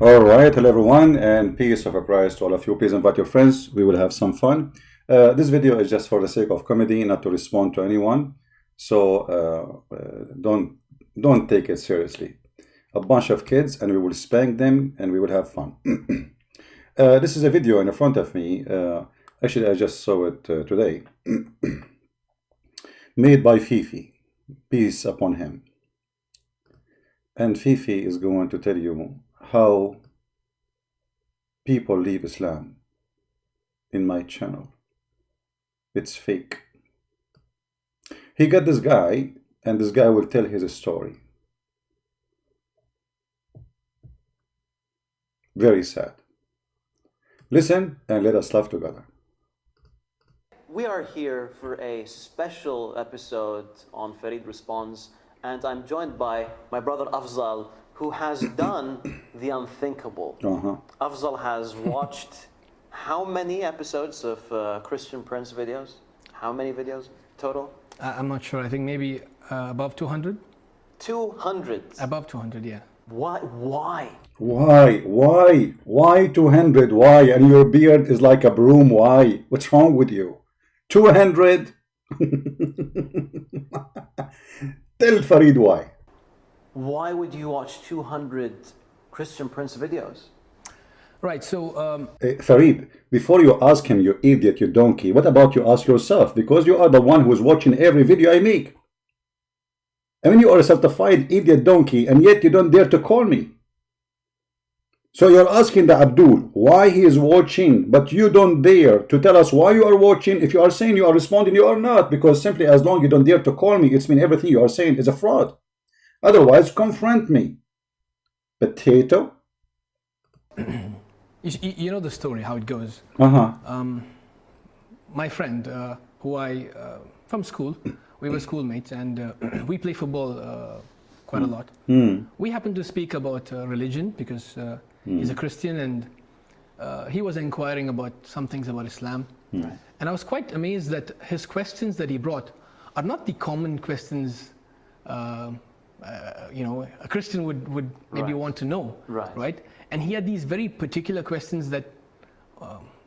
All right, hello everyone, and peace of Christ to all of you. Please invite your friends. We will have some fun. This video is just for the sake of comedy, not to respond to anyone. So don't take it seriously. A bunch of kids, and we will spank them, and we will have fun. This is a video in front of me. Actually, I just saw it today. Made by Fifi. Peace upon him. And Fifi is going to tell you how people leave Islam in my channel. It's fake. He got this guy, and this guy will tell his story. Very sad. Listen and let us laugh together. We are here for a special episode on Farid Responds, and I'm joined by my brother Afzal, who has done the unthinkable. Afzal has watched how many episodes of ChristianPrince videos? How many videos total? I'm not sure. I think maybe above 200. 200. Above 200, yeah. Why? Why 200? Why? And your beard is like a broom. Why? What's wrong with you? 200? Tell Farid why. Why would you watch 200 ChristianPrince videos? Right, so... Farid, before you ask him, you idiot, you donkey, what about you ask yourself? Because you are the one who is watching every video I make. I mean, you are a certified idiot donkey, and yet you don't dare to call me. So you're asking the Abdul why he is watching, but you don't dare to tell us why you are watching. If you are saying you are responding, you are not, because simply as long as you don't dare to call me, it's mean everything you are saying is a fraud. Otherwise, confront me. Potato. You know the story, how it goes. My friend, who from school, we were schoolmates, and we play football quite a lot. We happened to speak about religion because he's a Christian, and he was inquiring about some things about Islam. And I was quite amazed that his questions that he brought are not the common questions you know, a Christian would maybe want to know, right? And he had these very particular questions that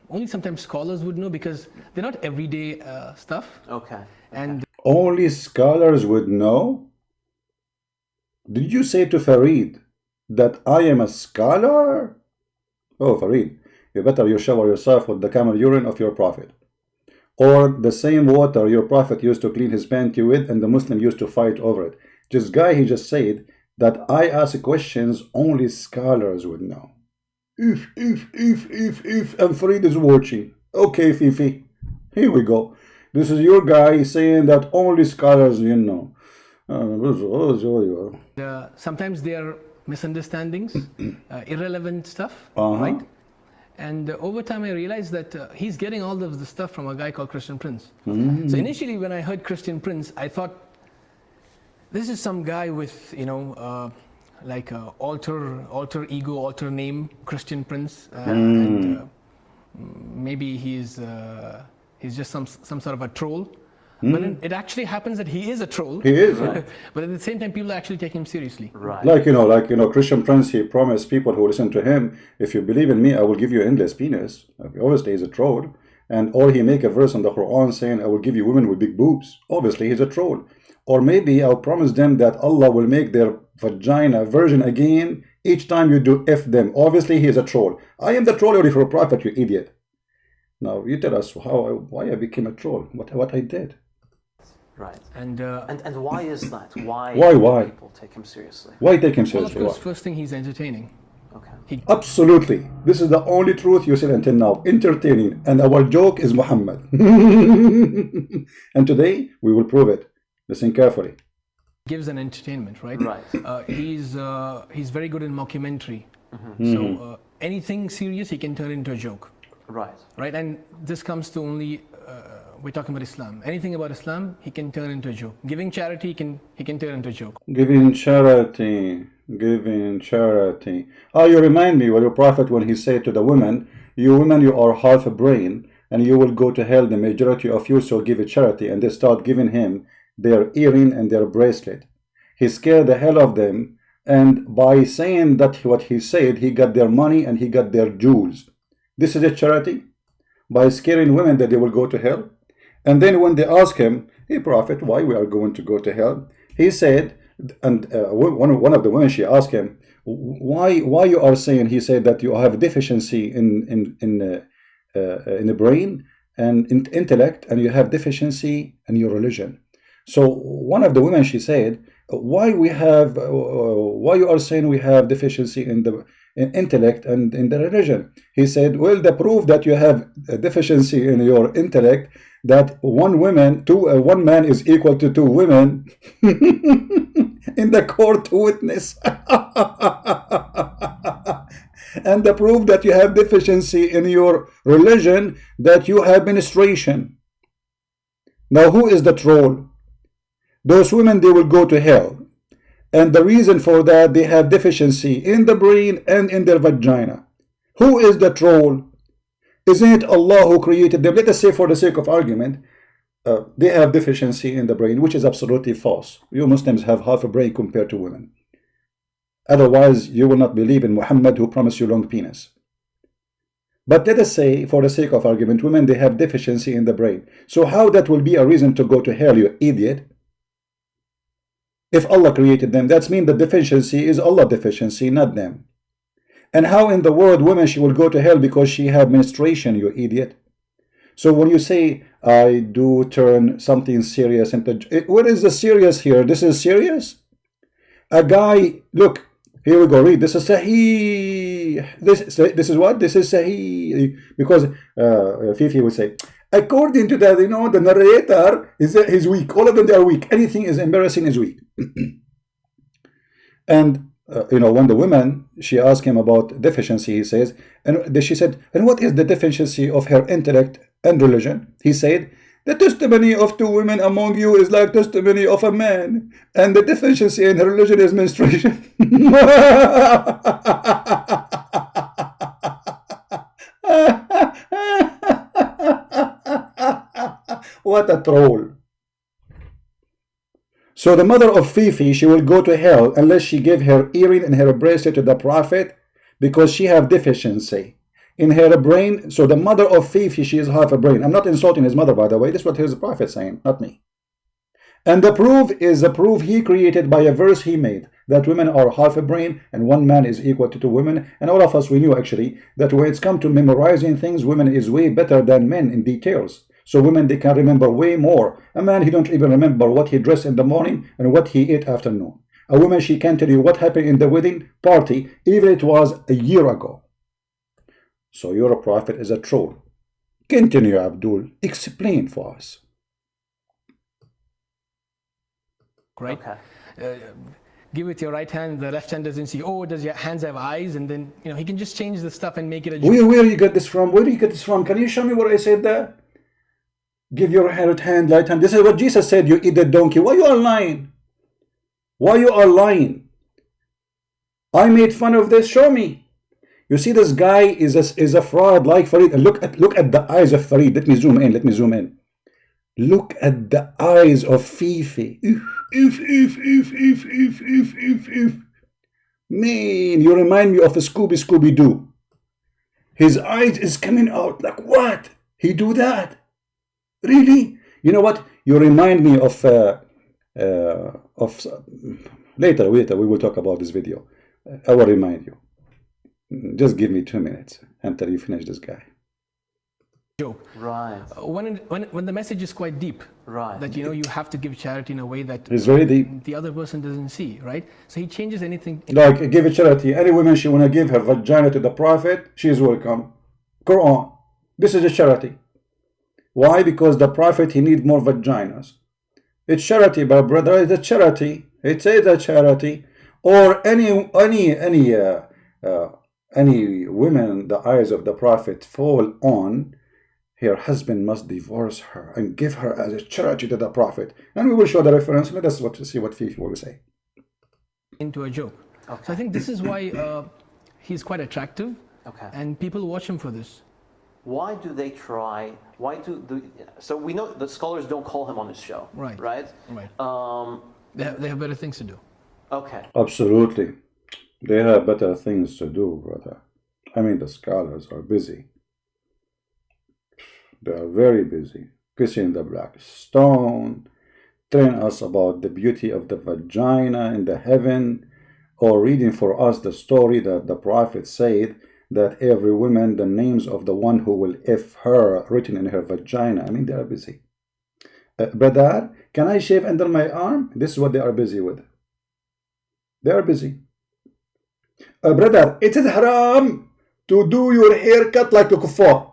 only sometimes scholars would know, because they're not everyday stuff. And only scholars would know? Did you say to Farid that I am a scholar? Oh, Farid, you better you shower yourself with the camel urine of your prophet, or the same water your prophet used to clean his panty with, and the Muslim used to fight over it. This guy, he just said that I ask questions only scholars would know. If, and Farid is watching. Okay, Fifi, here we go. This is your guy saying that only scholars you know. Sometimes they are misunderstandings, irrelevant stuff, right? And over time I realized that he's getting all of the stuff from a guy called ChristianPrince. So initially when I heard ChristianPrince, I thought, this is some guy with, you know, like a alter ego, alter name, ChristianPrince, and maybe he's just some sort of a troll. But then it actually happens that he is a troll. He is. But at the same time, people actually take him seriously. Like you know, ChristianPrince, he promised people who listen to him, if you believe in me, I will give you endless penis. Obviously, he's a troll. And or he make a verse in the Quran saying, I will give you women with big boobs. Obviously, he's a troll. Or maybe I'll promise them that Allah will make their vagina virgin again each time you do F them. Obviously, he is a troll. I am the troll for a prophet, you idiot. Now, you tell us why I became a troll, what I did. Right. And why is that? Why people take him seriously? Why take him seriously? Well, of course, first thing, he's entertaining. Absolutely. This is the only truth you said until now. Entertaining. And our joke is Muhammad. And today, we will prove it. Listen carefully. Gives an entertainment, right? He's very good in mockumentary. So anything serious, he can turn into a joke. Right. And this comes to only we're talking about Islam. Anything about Islam, he can turn into a joke. Giving charity, he can turn into a joke. Giving charity. You remind me of your prophet when he said to the women, you women, you are half a brain, and you will go to hell, the majority of you, so give a charity. And they start giving him their earring and their bracelet. He scared the hell of them, and by saying that what he said, he got their money and he got their jewels. This is a charity? By scaring women that they will go to hell? And then when they ask him, hey prophet, why we are going to go to hell? He said, and one of the women, she asked him, why you are saying, he said that you have deficiency in the brain and in intellect, and you have deficiency in your religion. So one of the women, she said, why you are saying we have deficiency in intellect and in the religion? He said, well, the proof that you have a deficiency in your intellect, that one man is equal to two women in the court to witness. And the proof that you have deficiency in your religion, that you have menstruation. Now who is the troll? Those women, they will go to hell. And the reason for that, they have deficiency in the brain and in their vagina. Who is the troll? Isn't it Allah who created them? Let us say, for the sake of argument, they have deficiency in the brain, which is absolutely false. You Muslims have half a brain compared to women. Otherwise, you will not believe in Muhammad, who promised you long penis. But let us say, for the sake of argument, women, they have deficiency in the brain. So how that will be a reason to go to hell, you idiot? If Allah created them, that means the deficiency is Allah deficiency, not them. And how in the world women, she will go to hell because she have menstruation, you idiot? So when you say, I do turn something serious into... What is the serious here? This is serious? A guy, look, here we go, read. This is Sahih. This is what? This is Sahih. Because Fifi would say, according to that, the narrator is weak. All of them, they are weak. Anything is embarrassing is weak. And when the woman, she asked him about deficiency, he says, and she said, and what is the deficiency of her intellect and religion? He said, the testimony of two women among you is like testimony of a man, and the deficiency in her religion is menstruation. What a troll. So the mother of Fifi, she will go to hell unless she give her earring and her bracelet to the prophet, because she have deficiency in her brain. So the mother of Fifi, she is half a brain. I'm not insulting his mother, by the way. This is what his prophet saying, not me. And the proof is a proof he created by a verse he made, that women are half a brain and one man is equal to two women. And all of us, we knew actually that when it's come to memorizing things, women is way better than men in details. So women, they can remember way more. A man, he don't even remember what he dressed in the morning and what he ate afternoon. A woman, she can tell you what happened in the wedding party, even it was a year ago. So your prophet is a troll. Continue, Abdul. Explain for us. Right? Okay. Give with your right hand, the left hand doesn't see. Oh, does your hands have eyes? And then, he can just change the stuff and make it a joke. Where you get this from? Where do you get this from? Can you show me what I said there? Give your right hand, right hand. This is what Jesus said, you idiot donkey. Why you are lying? Why you are lying? I made fun of this. Show me. You see, this guy is a fraud like Farid. And look at the eyes of Farid. Let me zoom in. Look at the eyes of Fifi. Man, you remind me of a Scooby-Doo. His eyes is coming out like what? He do that? Really? You know what? You remind me of later we will talk about this video. I will remind you. Just give me 2 minutes until you finish this guy. Joke. Right. When the message is quite deep, right, that you have to give charity in a way that it's very deep. The other person doesn't see, right? So he changes anything. Like give a charity. Any woman she wanna give her vagina to the prophet, she is welcome. Quran. This is a charity. Why? Because the prophet, he need more vaginas. It's charity, my brother. It's a charity. It says a charity. Or any women, the eyes of the prophet fall on, her husband must divorce her and give her as a charity to the prophet. And we will show the reference. Let us see what Fifi will say. Into a joke. Okay. So I think this is why he's quite attractive. Okay. And people watch him for this. Why do they try? So we know the scholars don't call him on his show. Right. Right. Right. They have better things to do. Okay. Absolutely. They have better things to do, brother. I mean, the scholars are busy. They are very busy. Kissing the black stone, telling us about the beauty of the vagina in the heaven, or reading for us the story that the prophet said that every woman, the names of the one who will F her written in her vagina. I mean, they are busy. Brother, can I shave under my arm? This is what they are busy with. They are busy. Brother, it is haram to do your haircut like a kuffar,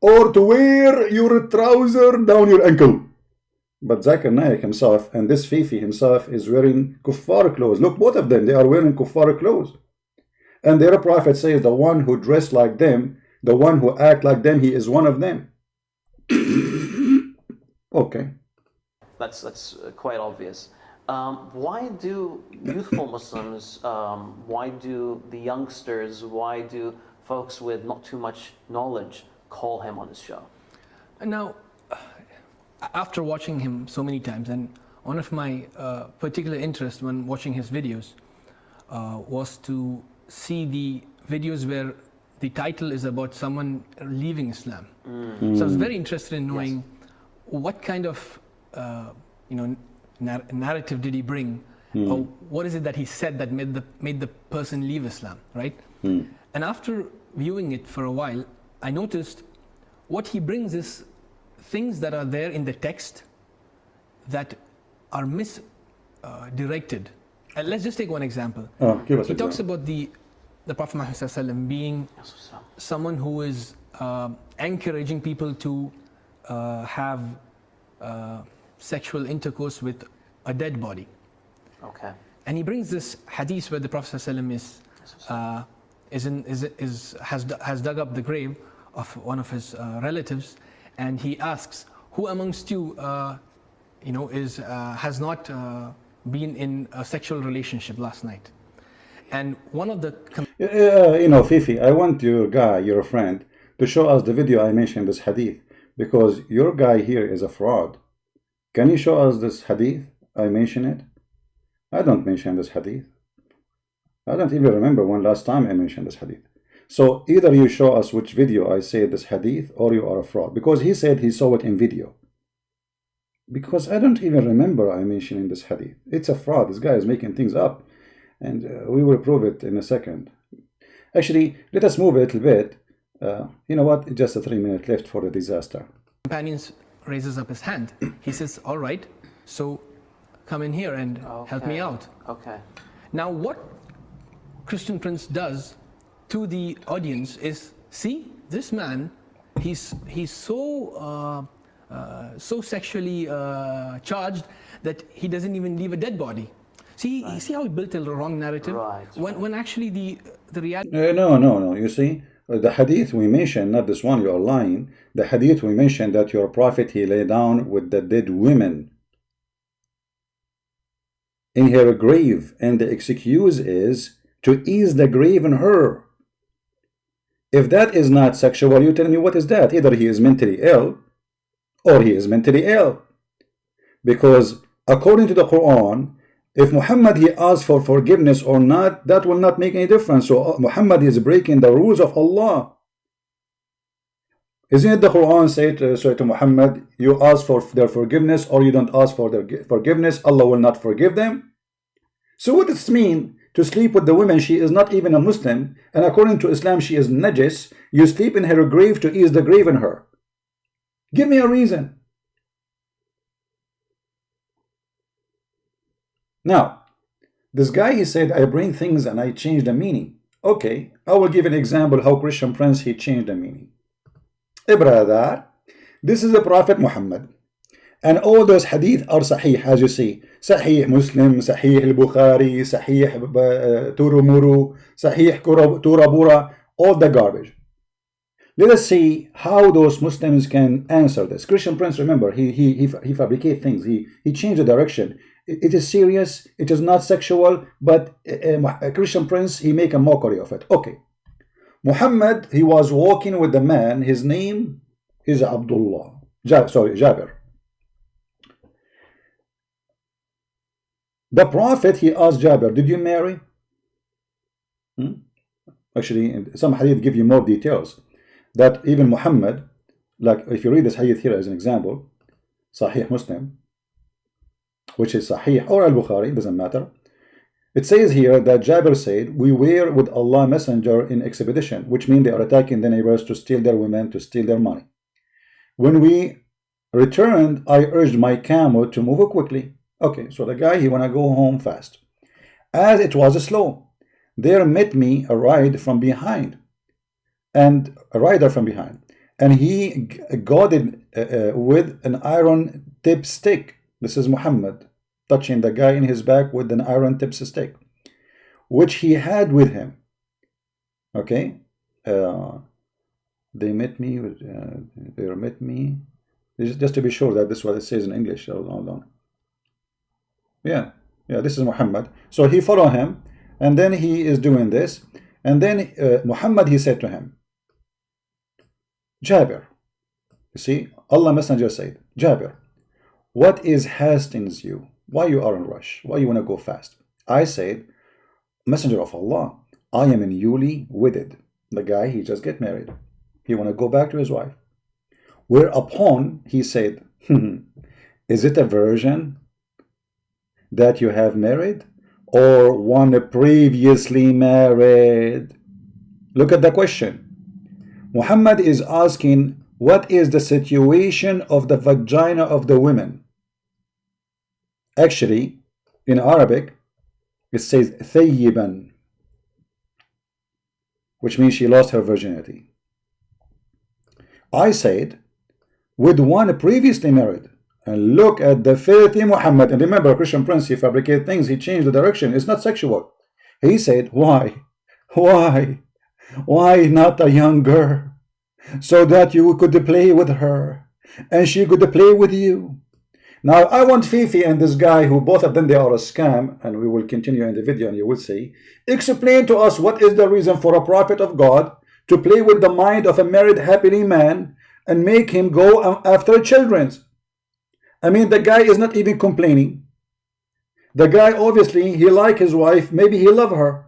or to wear your trouser down your ankle. But Zakir Naik himself and this Fifi himself is wearing kuffar clothes. Look, both of them, they are wearing kuffar clothes. And their prophet says the one who dressed like them, the one who act like them, he is one of them. Okay. That's quite obvious. Why do youthful Muslims, why do the youngsters, why do folks with not too much knowledge call him on his show? Now, after watching him so many times, and one of my particular interests when watching his videos was to see the videos where the title is about someone leaving Islam. So I was very interested in knowing what kind of narrative did he bring, or what is it that he said that made the person leave Islam, right? And after viewing it for a while, I noticed what he brings is things that are there in the text that are misdirected. Let's just take one example. He talks about the Prophet Muhammad ﷺ being someone who is encouraging people to have sexual intercourse with a dead body. Okay. And he brings this hadith where the Prophet ﷺ has dug up the grave of one of his relatives, and he asks, who amongst you, has not been in a sexual relationship last night? And one of the Fifi, I want your friend, to show us the video I mentioned this hadith, because your guy here is a fraud. Can you show us this hadith? I mention it. I don't mention this hadith. I don't even remember when last time I mentioned this hadith. So either you show us which video I say this hadith, or you are a fraud, because he said he saw it in video. Because I don't even remember I mentioning this hadith. It's a fraud. This guy is making things up, and we will prove it in a second. Actually, let us move a little bit. You know what? Just a 3 minutes left for the disaster. Companions raises up his hand. He says, all right, so come in here and help me out. Okay. Now what Christian Prince does to the audience is, see, this man, he's so sexually charged that he doesn't even leave a dead body. See, you see how he built a wrong narrative? Right. When actually the reality... No. You see, the hadith we mentioned, not this one, you are lying. The hadith we mentioned that your prophet, he lay down with the dead women in her grave, and the excuse is to ease the grave in her. If that is not sexual, you tell me what is that? Either he is mentally ill, or he is mentally ill. Because according to the Quran, if Muhammad he asks for forgiveness or not, that will not make any difference. So Muhammad is breaking the rules of Allah. Isn't it the Quran say to Muhammad, you ask for their forgiveness or you don't ask for their forgiveness, Allah will not forgive them? So what does it mean to sleep with the woman? She is not even a Muslim, and according to Islam she is najis. You sleep in her grave to ease the grave in her. Give me a reason. Now, this guy, he said, I bring things and I change the meaning. Okay, I will give an example how Christian Prince, he changed the meaning. Brother, this is the Prophet Muhammad. And all those hadith are sahih, as you see. Sahih Muslim, Sahih al-Bukhari, Sahih Turumuru, Sahih Turabura, all the garbage. Let us see how those Muslims can answer this. Christian Prince, remember, he fabricates things. He changed the direction. It is serious. It is not sexual. But Christian Prince, he make a mockery of it. Okay. Muhammad, he was walking with the man. His name is Jabir. The Prophet, he asked Jabir, did you marry? Actually, some hadith give you more details. That even Muhammad, like if you read this hadith here as an example, Sahih Muslim, which is Sahih or Al-Bukhari, doesn't matter. It says here that Jabir said, we were with Allah Messenger in expedition, which means they are attacking the neighbors to steal their women, to steal their money. When we returned, I urged my camel to move quickly. Okay, so the guy, he want to go home fast. As it was slow, there met me a rider from behind, and he goaded with an iron tip stick. This is Muhammad touching the guy in his back with an iron tip stick, which he had with him. Okay, they met me. Just to be sure that this is what it says in English. Hold on. Yeah, this is Muhammad. So he followed him, and then he is doing this, and then Muhammad, he said to him, Jabir, you see, Allah Messenger said, Jabir, what is hastens you? Why you are in rush? Why you want to go fast? I said, Messenger of Allah, I am newly wedded. The guy, he just get married. He want to go back to his wife. Whereupon he said, is it a virgin that you have married, or one previously married? Look at the question. Muhammad is asking, what is the situation of the vagina of the women? Actually, in Arabic, it says thayyiban, which means she lost her virginity. I said, with one previously married. And look at the filthy Muhammad. And remember, ChristianPrince, he fabricated things. He changed the direction. It's not sexual. He said, why? Why not a young girl? So that you could play with her, and she could play with you. Now, I want Fifi and this guy, who both of them, they are a scam, and we will continue in the video, and you will see. Explain to us what is the reason for a prophet of God to play with the mind of a married happily man and make him go after children's. I mean, the guy is not even complaining. The guy, obviously, he like his wife. Maybe he love her.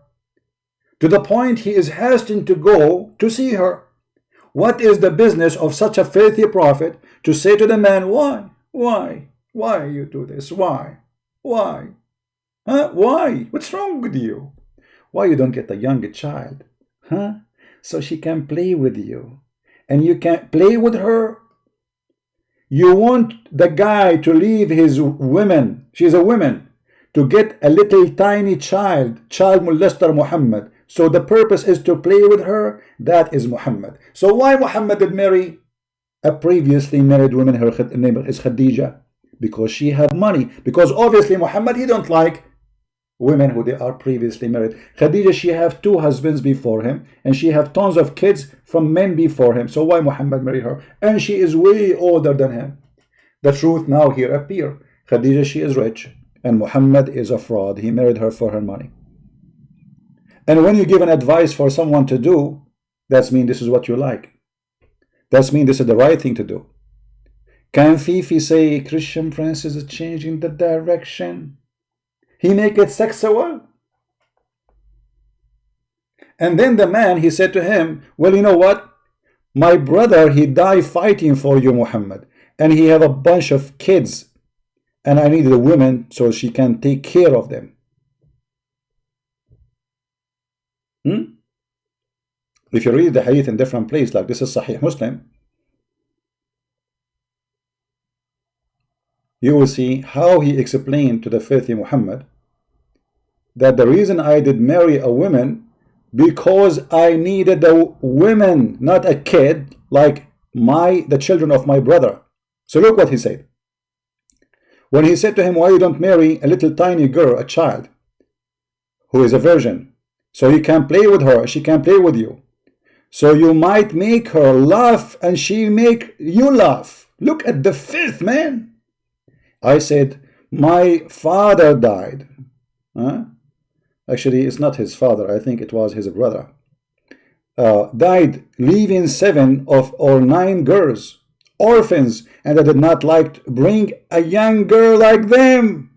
To the point he is hastening to go to see her. What is the business of such a filthy prophet to say to the man, why you do this? Why? Huh? Why? What's wrong with you? Why you don't get a young child? Huh? So she can play with you. And you can't play with her? You want the guy to leave his women, she's a woman, to get a little tiny child molester Muhammad. So the purpose is to play with her. That is Muhammad. So why Muhammad did marry a previously married woman? Her name is Khadija, because she have money. Because obviously Muhammad, he don't like women who they are previously married. Khadija, she have 2 husbands before him, and she have tons of kids from men before him. So why Muhammad marry her? And she is way older than him. The truth now here appear. Khadija, she is rich, and Muhammad is a fraud. He married her for her money. And when you give an advice for someone to do, that's mean this is what you like. That's mean this is the right thing to do. Can Fifi say ChristianPrince is changing the direction? He make it sexual. And then the man, he said to him, well, you know what? My brother, he died fighting for you, Muhammad. And he have a bunch of kids. And I needed a woman so she can take care of them. If you read the hadith in different places, like this is Sahih Muslim, you will see how he explained to the filthy Muhammad that the reason I did marry a woman, because I needed a woman, not a kid, like the children of my brother. So look what he said. When he said to him, why you don't marry a little tiny girl, a child, who is a virgin, so you can play with her, she can play with you. So you might make her laugh and she make you laugh. Look at the filth, man. I said, my father died. Actually, it's not his father. I think it was his brother. Died, leaving 7 or 9 girls, orphans, and I did not like to bring a young girl like them.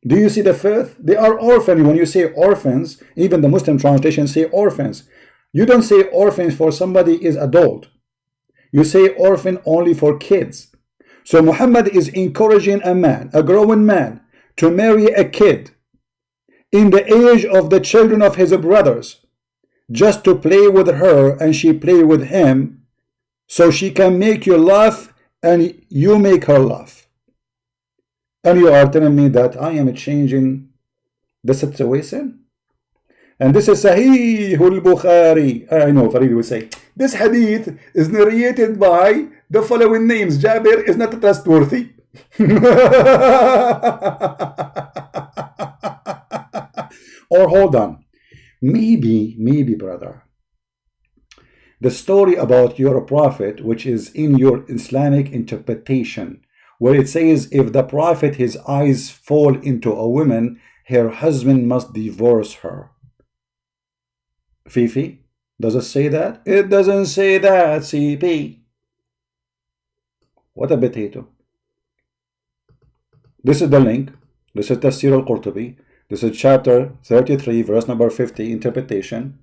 Do you see the fifth? They are orphans. When you say orphans, even the Muslim translation say orphans. You don't say orphans for somebody is adult. You say orphan only for kids. So Muhammad is encouraging a man, a grown man, to marry a kid in the age of the children of his brothers, just to play with her and she play with him, so she can make you laugh and you make her laugh. And you are telling me that I am changing the situation? And this is Sahih al-Bukhari. I know Farid will say, this hadith is narrated by the following names. Jabir is not trustworthy. Or hold on. Maybe, brother, the story about your prophet, which is in your Islamic interpretation, where it says if the prophet, his eyes fall into a woman, her husband must divorce her. Fifi, does it say that? It doesn't say that, CP. What a potato. This is the link. This is Tafsir al-Qurtubi. This is chapter 33, verse number 50, interpretation.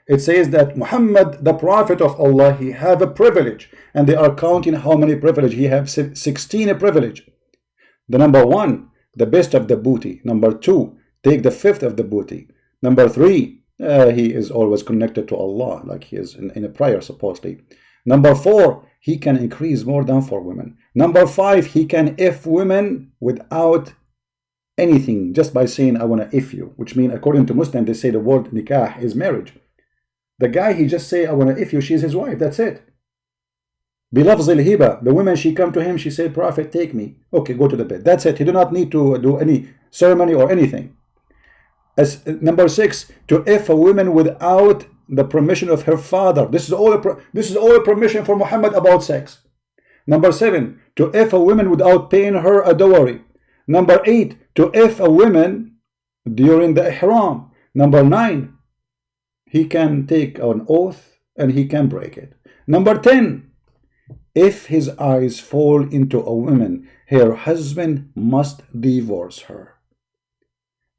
It says that Muhammad, the prophet of Allah, he have a privilege. And they are counting how many privilege. He have 16 privilege. The number 1, the best of the booty. Number 2, take the fifth of the booty. Number 3, he is always connected to Allah, like he is in a prayer supposedly. Number 4, he can increase more than 4 women. Number 5, he can if women without anything, just by saying I want to if you, which means according to Muslim they say the word nikah is marriage. The guy, he just say I want to if you, she's his wife, that's it. Bilafz al-hiba, the woman, she come to him, she said, Prophet, take me. Okay, go to the bed. That's it. He do not need to do any ceremony or anything. As number 6, to if a woman without the permission of her father. This is all a permission for Muhammad about sex. Number 7, to if a woman without paying her a dowry. Number 8, to if a woman during the ihram. Number 9, he can take an oath and he can break it. Number 10, if his eyes fall into a woman, her husband must divorce her.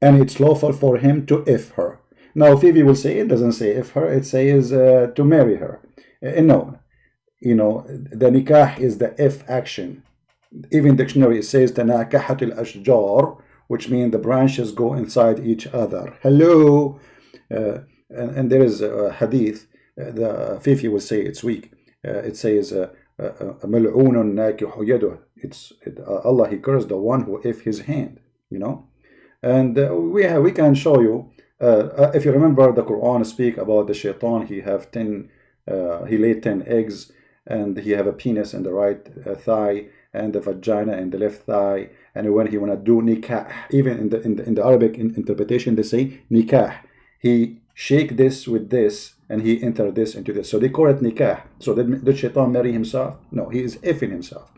And it's lawful for him to if her. Now Phoebe will say it doesn't say if her, it says to marry her. No, you know, the nikah is the if action. Even dictionary says tanakahat al-ashjar, which means the branches go inside each other. Hello. And there is a hadith, the Fifi will say it's weak. It says mal'oonun nakihu yaduh. It's Allah, he cursed the one who if his hand, you know. And we can show you, if you remember the Quran speak about the shaitan, he have 10 he laid 10 eggs, and he have a penis in the right thigh and the vagina in the left thigh. And when he want to do nikah, even in the Arabic interpretation they say nikah, he shake this with this and he enter this into this, so they call it nikah. So did shaitan marry himself? No, he is effing himself.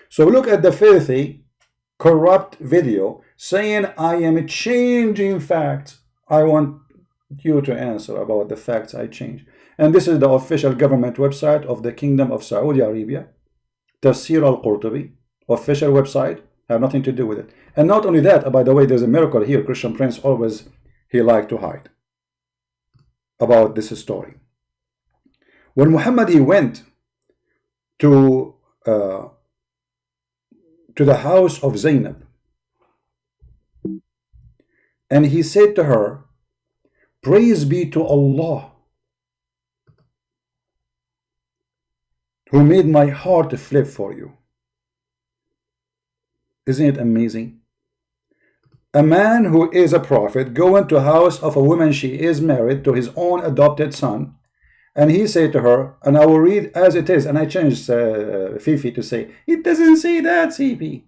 So look at the filthy corrupt video saying I am changing facts. I want you to answer about the facts I change. And this is the official government website of the Kingdom of Saudi Arabia, Tafsir al-Qurtubi, official website, have nothing to do with it. And not only that, by the way, there's a miracle here. Christian Prince always, he liked to hide about this story. When Muhammad, he went to the house of Zainab, and he said to her, praise be to Allah who made my heart flip for you. Isn't it amazing? A man who is a prophet going to the house of a woman, she is married to his own adopted son, and he said to her, and I will read as it is, and I changed Fifi to say, it doesn't say that, CP.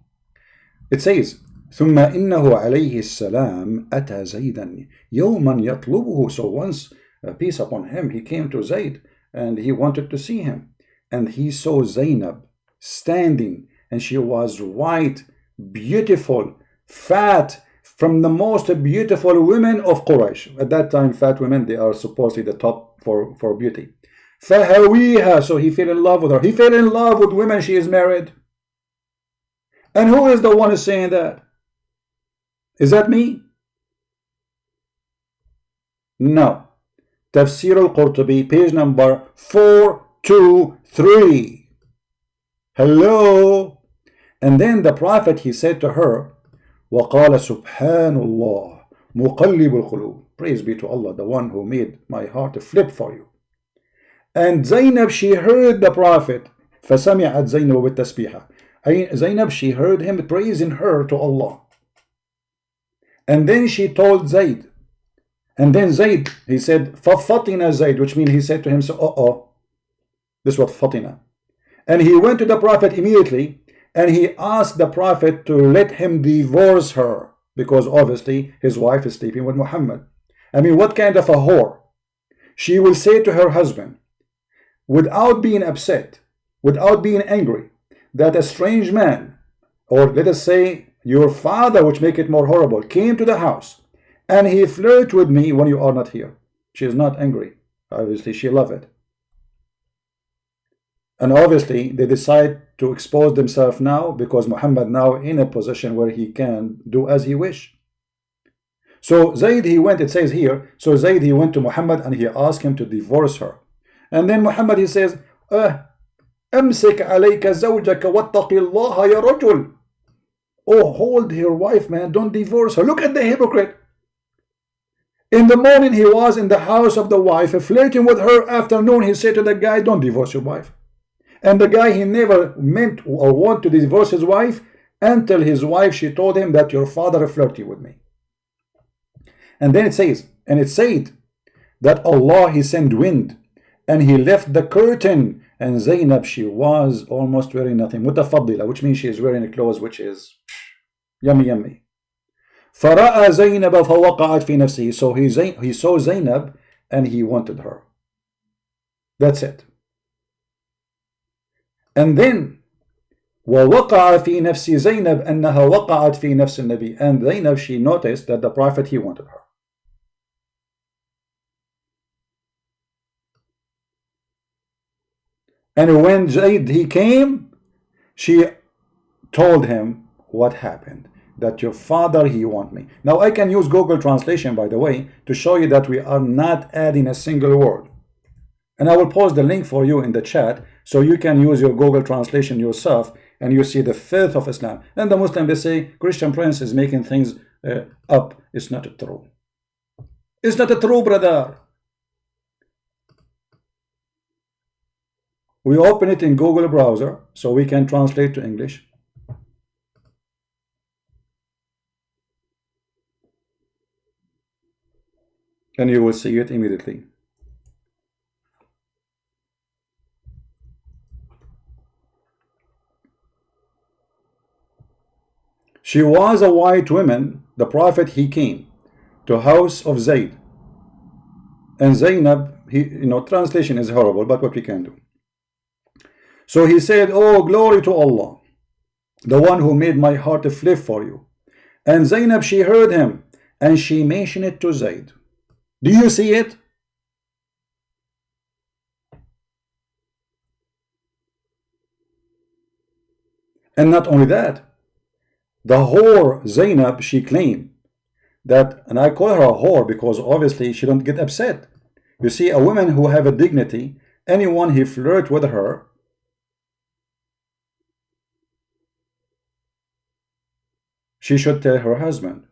It says, ثم إنه عليه السلام أتى زيدا يوما يطلبه. So once, peace upon him, he came to Zayd and he wanted to see him, and he saw Zainab standing, and she was white, beautiful, fat, from the most beautiful women of Quraysh. At that time, fat women, they are supposedly the top for beauty. فَهَوِيهَا. So he fell in love with her. He fell in love with women, she is married. And who is the one who is saying that? Is that me? No. Tafsir al-Qurtubi, page number 423. Hello. And then the Prophet, he said to her, وَقَالَ سُبْحَانَ اللَّهِ مُقَلِّبُ الْقُلُوبِ. Praise be to Allah, the one who made my heart to flip for you. And Zainab, she heard the Prophet. فَسَمِعَتْ زَيْنَبُ بِالتَّسْبِيحَ. Zainab, she heard him praising her to Allah. And then she told Zayd. And then Zayd, he said, فَفَطِنَ Zayd, which means he said to him, so, this was fatina. And he went to the Prophet immediately, and he asked the Prophet to let him divorce her, because obviously his wife is sleeping with Muhammad. I mean, what kind of a whore? She will say to her husband, without being upset, without being angry, that a strange man, or let us say your father, which make it more horrible, came to the house and he flirted with me when you are not here. She is not angry. Obviously she loves it. And obviously they decide to expose themselves now, because Muhammad now in a position where he can do as he wish. So Zayd, he went, it says here, so Zayd, he went to Muhammad and he asked him to divorce her. And then Muhammad, he says, أمسك عليك زوجك واتق الله يا رجل. Oh, hold your wife, man, don't divorce her. Look at the hypocrite. In the morning he was in the house of the wife, flirting with her. Afternoon he said to the guy, don't divorce your wife. And the guy, he never meant or want to divorce his wife until his wife, she told him that your father flirted with me. And then it says, and it said that Allah, he sent wind and he left the curtain, and Zainab, she was almost wearing nothing, mutafaddila, which means she is wearing a clothes which is yummy yummy. فَرَأَى زَيْنَبَ فَوَقَعَتْ فِي نَفْسِهِ. So he saw Zainab and he wanted her. That's it. And then وَوَقَعَ فِي نَفْسِ زَيْنَبْ أَنَّهَا وَقَعَتْ فِي نَفْسِ النَّبِي. And Zainab, she noticed that the Prophet, he wanted her. And when Zayd, he came, she told him what happened, that your father, he want me. Now I can use Google translation, by the way, to show you that we are not adding a single word. And I will post the link for you in the chat, so you can use your Google translation yourself, and you see the filth of Islam. And the Muslim, they say Christian Prince is making things up. It's not true. It's not true, brother. We open it in Google browser so we can translate to English. And you will see it immediately. She was a white woman. The Prophet, he came to house of Zayd. And Zainab, translation is horrible, but what we can do. So he said, oh, glory to Allah, the one who made my heart to flip for you. And Zainab, she heard him, and she mentioned it to Zayd. Do you see it? And not only that, the whore Zainab, she claimed that, and I call her a whore because obviously she don't get upset. You see, a woman who have a dignity, anyone who flirt with her, she should tell her husband.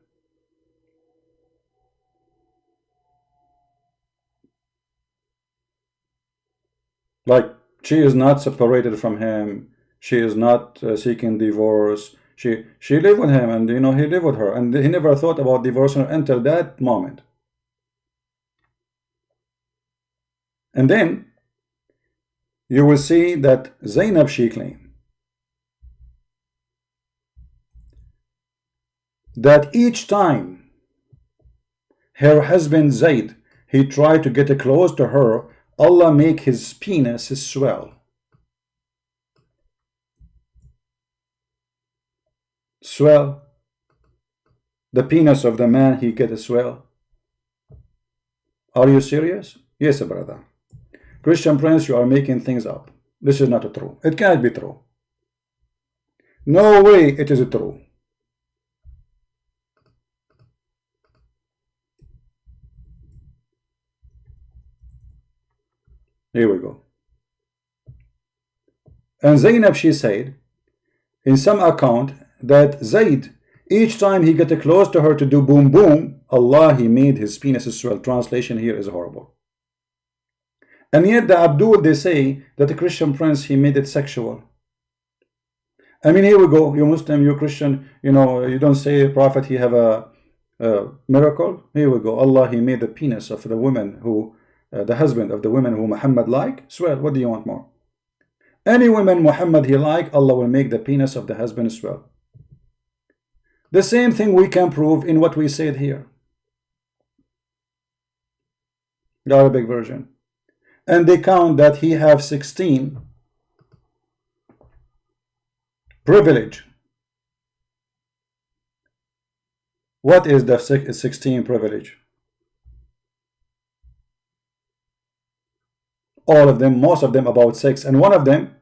Like, she is not separated from him. She is not seeking divorce. She lived with him, and he lived with her, and he never thought about divorcing her until that moment. And then you will see that Zainab, she claimed that each time her husband Zayd, he tried to get close to her, Allah make his penis swell. Swell. The penis of the man, he get a swell. Are you serious? Yes, brother. Christian Prince, you are making things up. This is not true. It can't be true. No way it is true. Here we go. And Zainab, she said in some account that Zayd, each time he get close to her to do boom boom, Allah, he made his penis swell. Translation here is horrible. And yet the Abdul, they say that the Christian Prince, he made it sexual. I mean, here we go. You Muslim, you Christian, you know, you don't say Prophet, he have a miracle. Here we go. Allah, he made the penis of the woman who, the husband of the women who Muhammad like, swell. What do you want more? Any woman Muhammad he like, Allah will make the penis of the husband swell. The same thing we can prove in what we said here. The Arabic version. And they count that he have 16 privilege. What is the 16 privilege? All of them, most of them about sex. And one of them,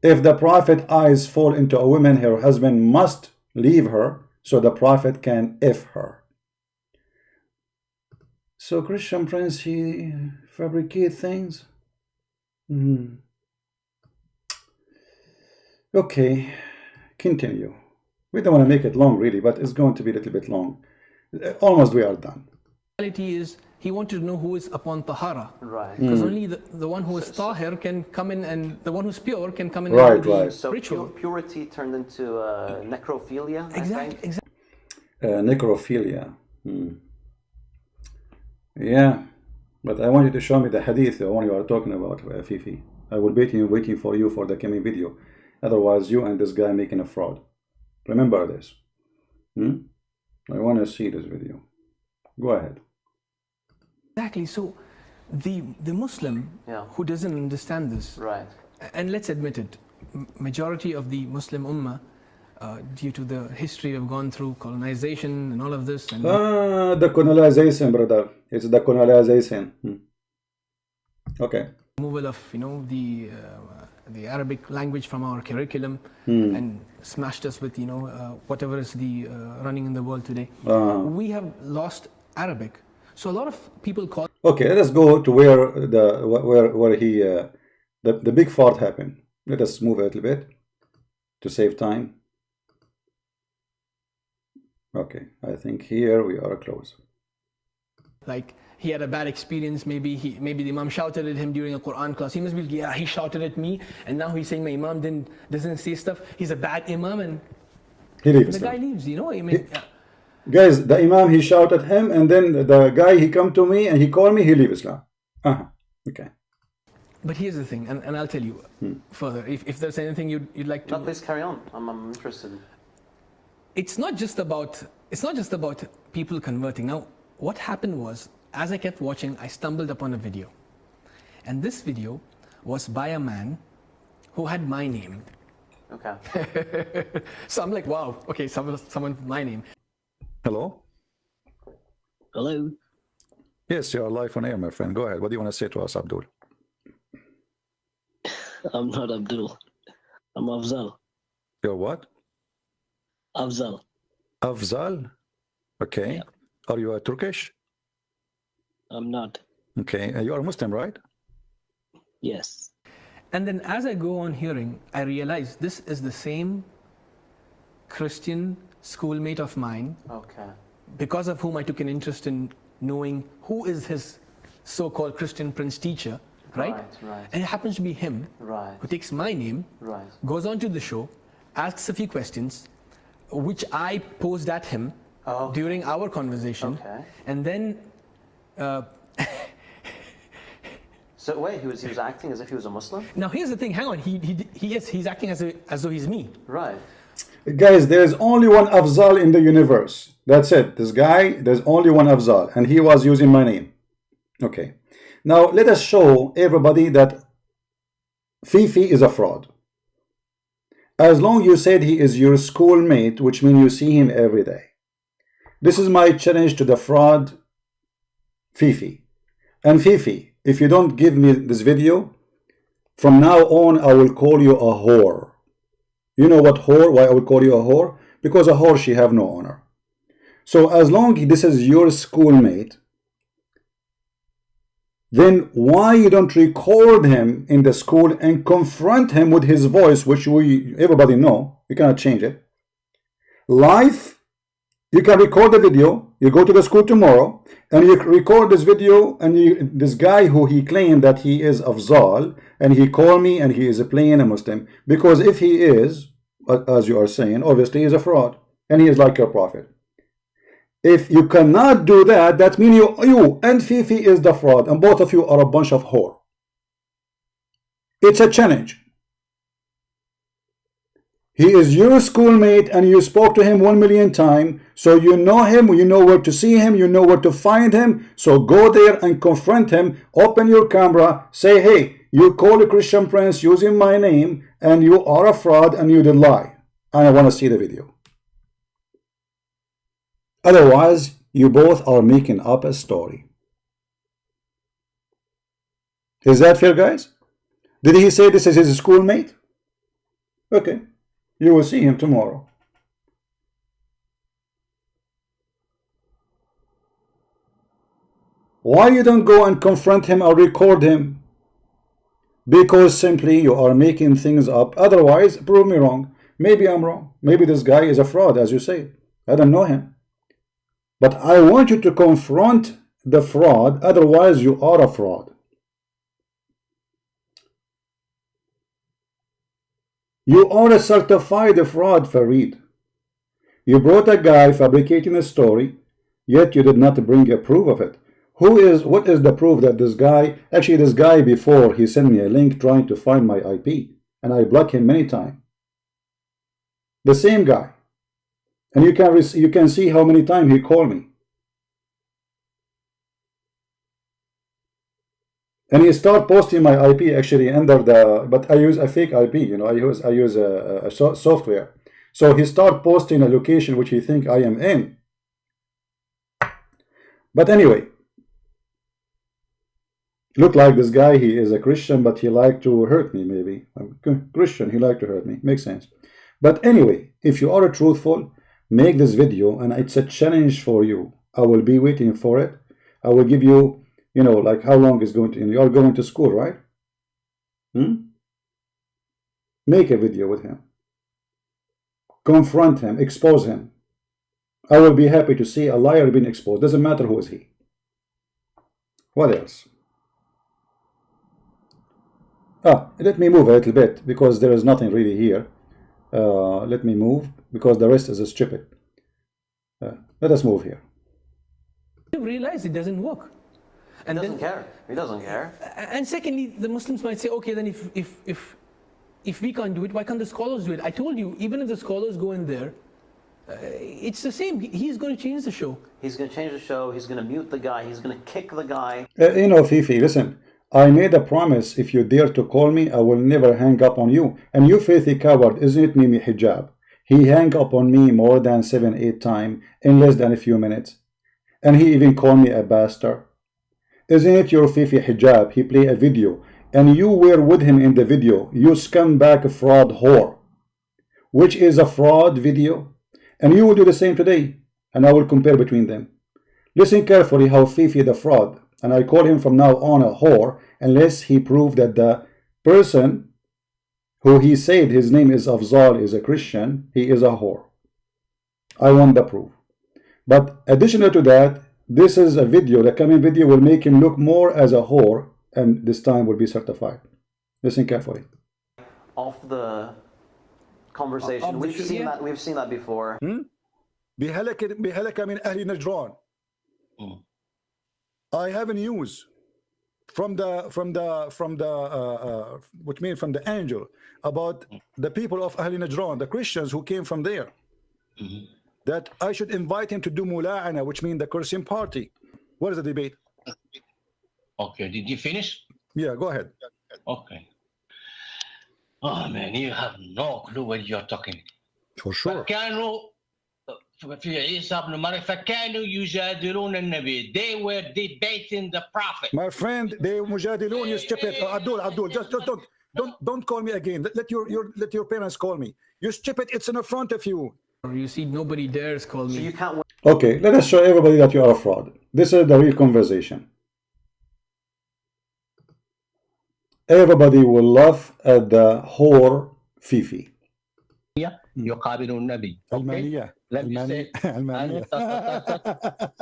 if the Prophet eyes fall into a woman, her husband must leave her so the Prophet can F her. So Christian Prince, he fabricate things. Okay, continue. We don't want to make it long really, but it's going to be a little bit long. Almost we are done. The reality is, he wanted to know who is upon tahara. Right. Because only the one who is tahir can come in, and the one who's pure can come in. Right, and do the right. So ritual. purity turned into necrophilia, I think? Exactly. Necrophilia. Yeah, but I want you to show me the hadith, the one you are talking about, Fifi. I will be waiting for you for the coming video. Otherwise, you and this guy making a fraud. Remember this. I want to see this video. Go ahead. Exactly. So the Muslim who doesn't understand this, Right. and let's admit it, majority of the Muslim ummah, due to the history we've gone through, colonization and all of this, and The colonization, brother. It's the colonization. Okay. removal of the Arabic language from our curriculum, and smashed us with whatever is the running in the world today. We have lost Arabic. So a lot of people call. Okay, let us go to where he the big fart happened. Let us move a little bit to save time. Okay, I think here we are close. Like he had a bad experience. Maybe the Imam shouted at him during a Quran class. He must be, yeah, he shouted at me, and now he's saying my Imam doesn't say stuff. He's a bad Imam, and He leaves. the guy leaves. I mean, Guys, the Imam, he shouted at him, and then the guy, he come to me and he called me, he leave Islam. Okay. But here's the thing, and I'll tell you further. If there's anything you'd like to. No, please carry on. I'm interested. It's not just about people converting. Now, what happened was, as I kept watching, I stumbled upon a video, and this video was by a man who had my name. Okay. So I'm like, wow, okay, someone with my name. Hello? Hello. Yes, you are live on air, my friend. Go ahead. What do you want to say to us, Abdul? I'm not Abdul. I'm Afzal. You're what? Afzal. Afzal? Okay. Yeah. Are you a Turkish? I'm not. Okay. You are Muslim, right? Yes. And then as I go on hearing, I realize this is the same Christian schoolmate of mine, Okay. because of whom I took an interest in knowing who is his so-called Christian Prince teacher, right? Right. And it happens to be him, Right. who takes my name, Right. goes on to the show, asks a few questions, which I posed at him during our conversation, Okay. and then So wait, he was acting as if he was a Muslim? now here's the thing. Hang on, he's acting as though he's me. Right. Guys, there's only one Afzal in the universe. That's it. This guy, there's only one Afzal, and he was using my name. Okay. Now, let us show everybody that Fifi is a fraud. As long you said he is your schoolmate, which means you see him every day. This is my challenge to the fraud, Fifi. And Fifi, if you don't give me this video, from now on, I will call you a whore. You know what whore, why I will call you a whore? Because a whore, she have no honor. So as long as this is your schoolmate, then why you don't record him in the school and confront him with his voice, which everybody know, you cannot change it. Live, you can record the video, you go to the school tomorrow, and you record this video, and this guy who he claimed that he is Afzal, and he called me and he is playing a Muslim, because if he is, as you are saying, obviously he is a fraud, and he is like your prophet. If you cannot do that, that means you and Fifi is the fraud, and both of you are a bunch of whore. It's a challenge. He is your schoolmate, and you spoke to him 1,000,000 times, so you know him, you know where to see him, you know where to find him. So go there and confront him, open your camera, say, hey, you called a Christian Prince using my name, and you are a fraud, and you did lie. And I want to see the video. Otherwise, you both are making up a story. Is that fair, guys? Did he say this is his schoolmate? Okay, you will see him tomorrow. Why you don't go and confront him or record him? Because simply you are making things up. Otherwise, prove me wrong. Maybe I'm wrong. Maybe this guy is a fraud, as you say. I don't know him. But I want you to confront the fraud, otherwise you are a fraud. You are a certified fraud, Farid. You brought a guy fabricating a story, yet you did not bring a proof of it. What is the proof that this guy, actually this guy before, he sent me a link trying to find my IP, and I blocked him many times. The same guy. And you can see how many times he called me. And he started posting my IP actually under the, but I use a fake IP, you know, I use a software. So he started posting a location which he think I am in. But anyway, look like this guy, he is a Christian, but he like to hurt me maybe. I'm Christian, he like to hurt me, makes sense. But anyway, if you are truthful, make this video, and it's a challenge for you. I will be waiting for it. I will give you, you know, like how long is going to, you are going to school, right? Make a video with him. Confront him, expose him. I will be happy to see a liar being exposed. Doesn't matter who is he. What else? Let me move a little bit because there is nothing really here. Let me move because the rest is stupid. Let us move here. You realize it doesn't work. And he doesn't care. He doesn't care. And secondly, the Muslims might say, okay, then if we can't do it, why can't the scholars do it? I told you, even if the scholars go in there, it's the same. He's going to change the show. He's going to change the show. He's going to mute the guy. He's going to kick the guy. You know, Fifi, listen. I made a promise, if you dare to call me, I will never hang up on you. And you filthy coward, isn't it Mimi Hijab? He hung up on me more than 7-8 times in less than a few minutes. And he even called me a bastard. Isn't it your Fifi Hijab? He played a video. And you were with him in the video. You scumbag fraud whore. Which is a fraud video. And you will do the same today. And I will compare between them. Listen carefully how Fifi the fraud. And I call him from now on a whore unless he proved that the person who he said his name is Afzal is a Christian, he is a whore. I want the proof. But additional to that, this is a video, the coming video will make him look more as a whore, and this time will be certified. Listen carefully. Off the conversation, we've seen that before. بهلك من أهل نجران. I have a news from the angel about the people of Ahl Najran, the Christians who came from there, that I should invite him to do mula'ana, which means the Christian party. What is the debate? Okay, did you finish? Yeah, go ahead. Okay. Oh man, you have no clue what you're talking. For sure. كانوا في عيسى ابن مريم فكانوا يجادلون النبي. They were debating the prophet. My friend, they mujadilun, you stupid. Abdul, just don't call me again. Let your parents call me. You stupid, it's in front of you. You see, nobody dares call me. So you can't. Okay, let us show everybody that you are a fraud. This is the real conversation. everybody will laugh at the whore Fifi. يقابلون النبي. المانية Let me say, المانية.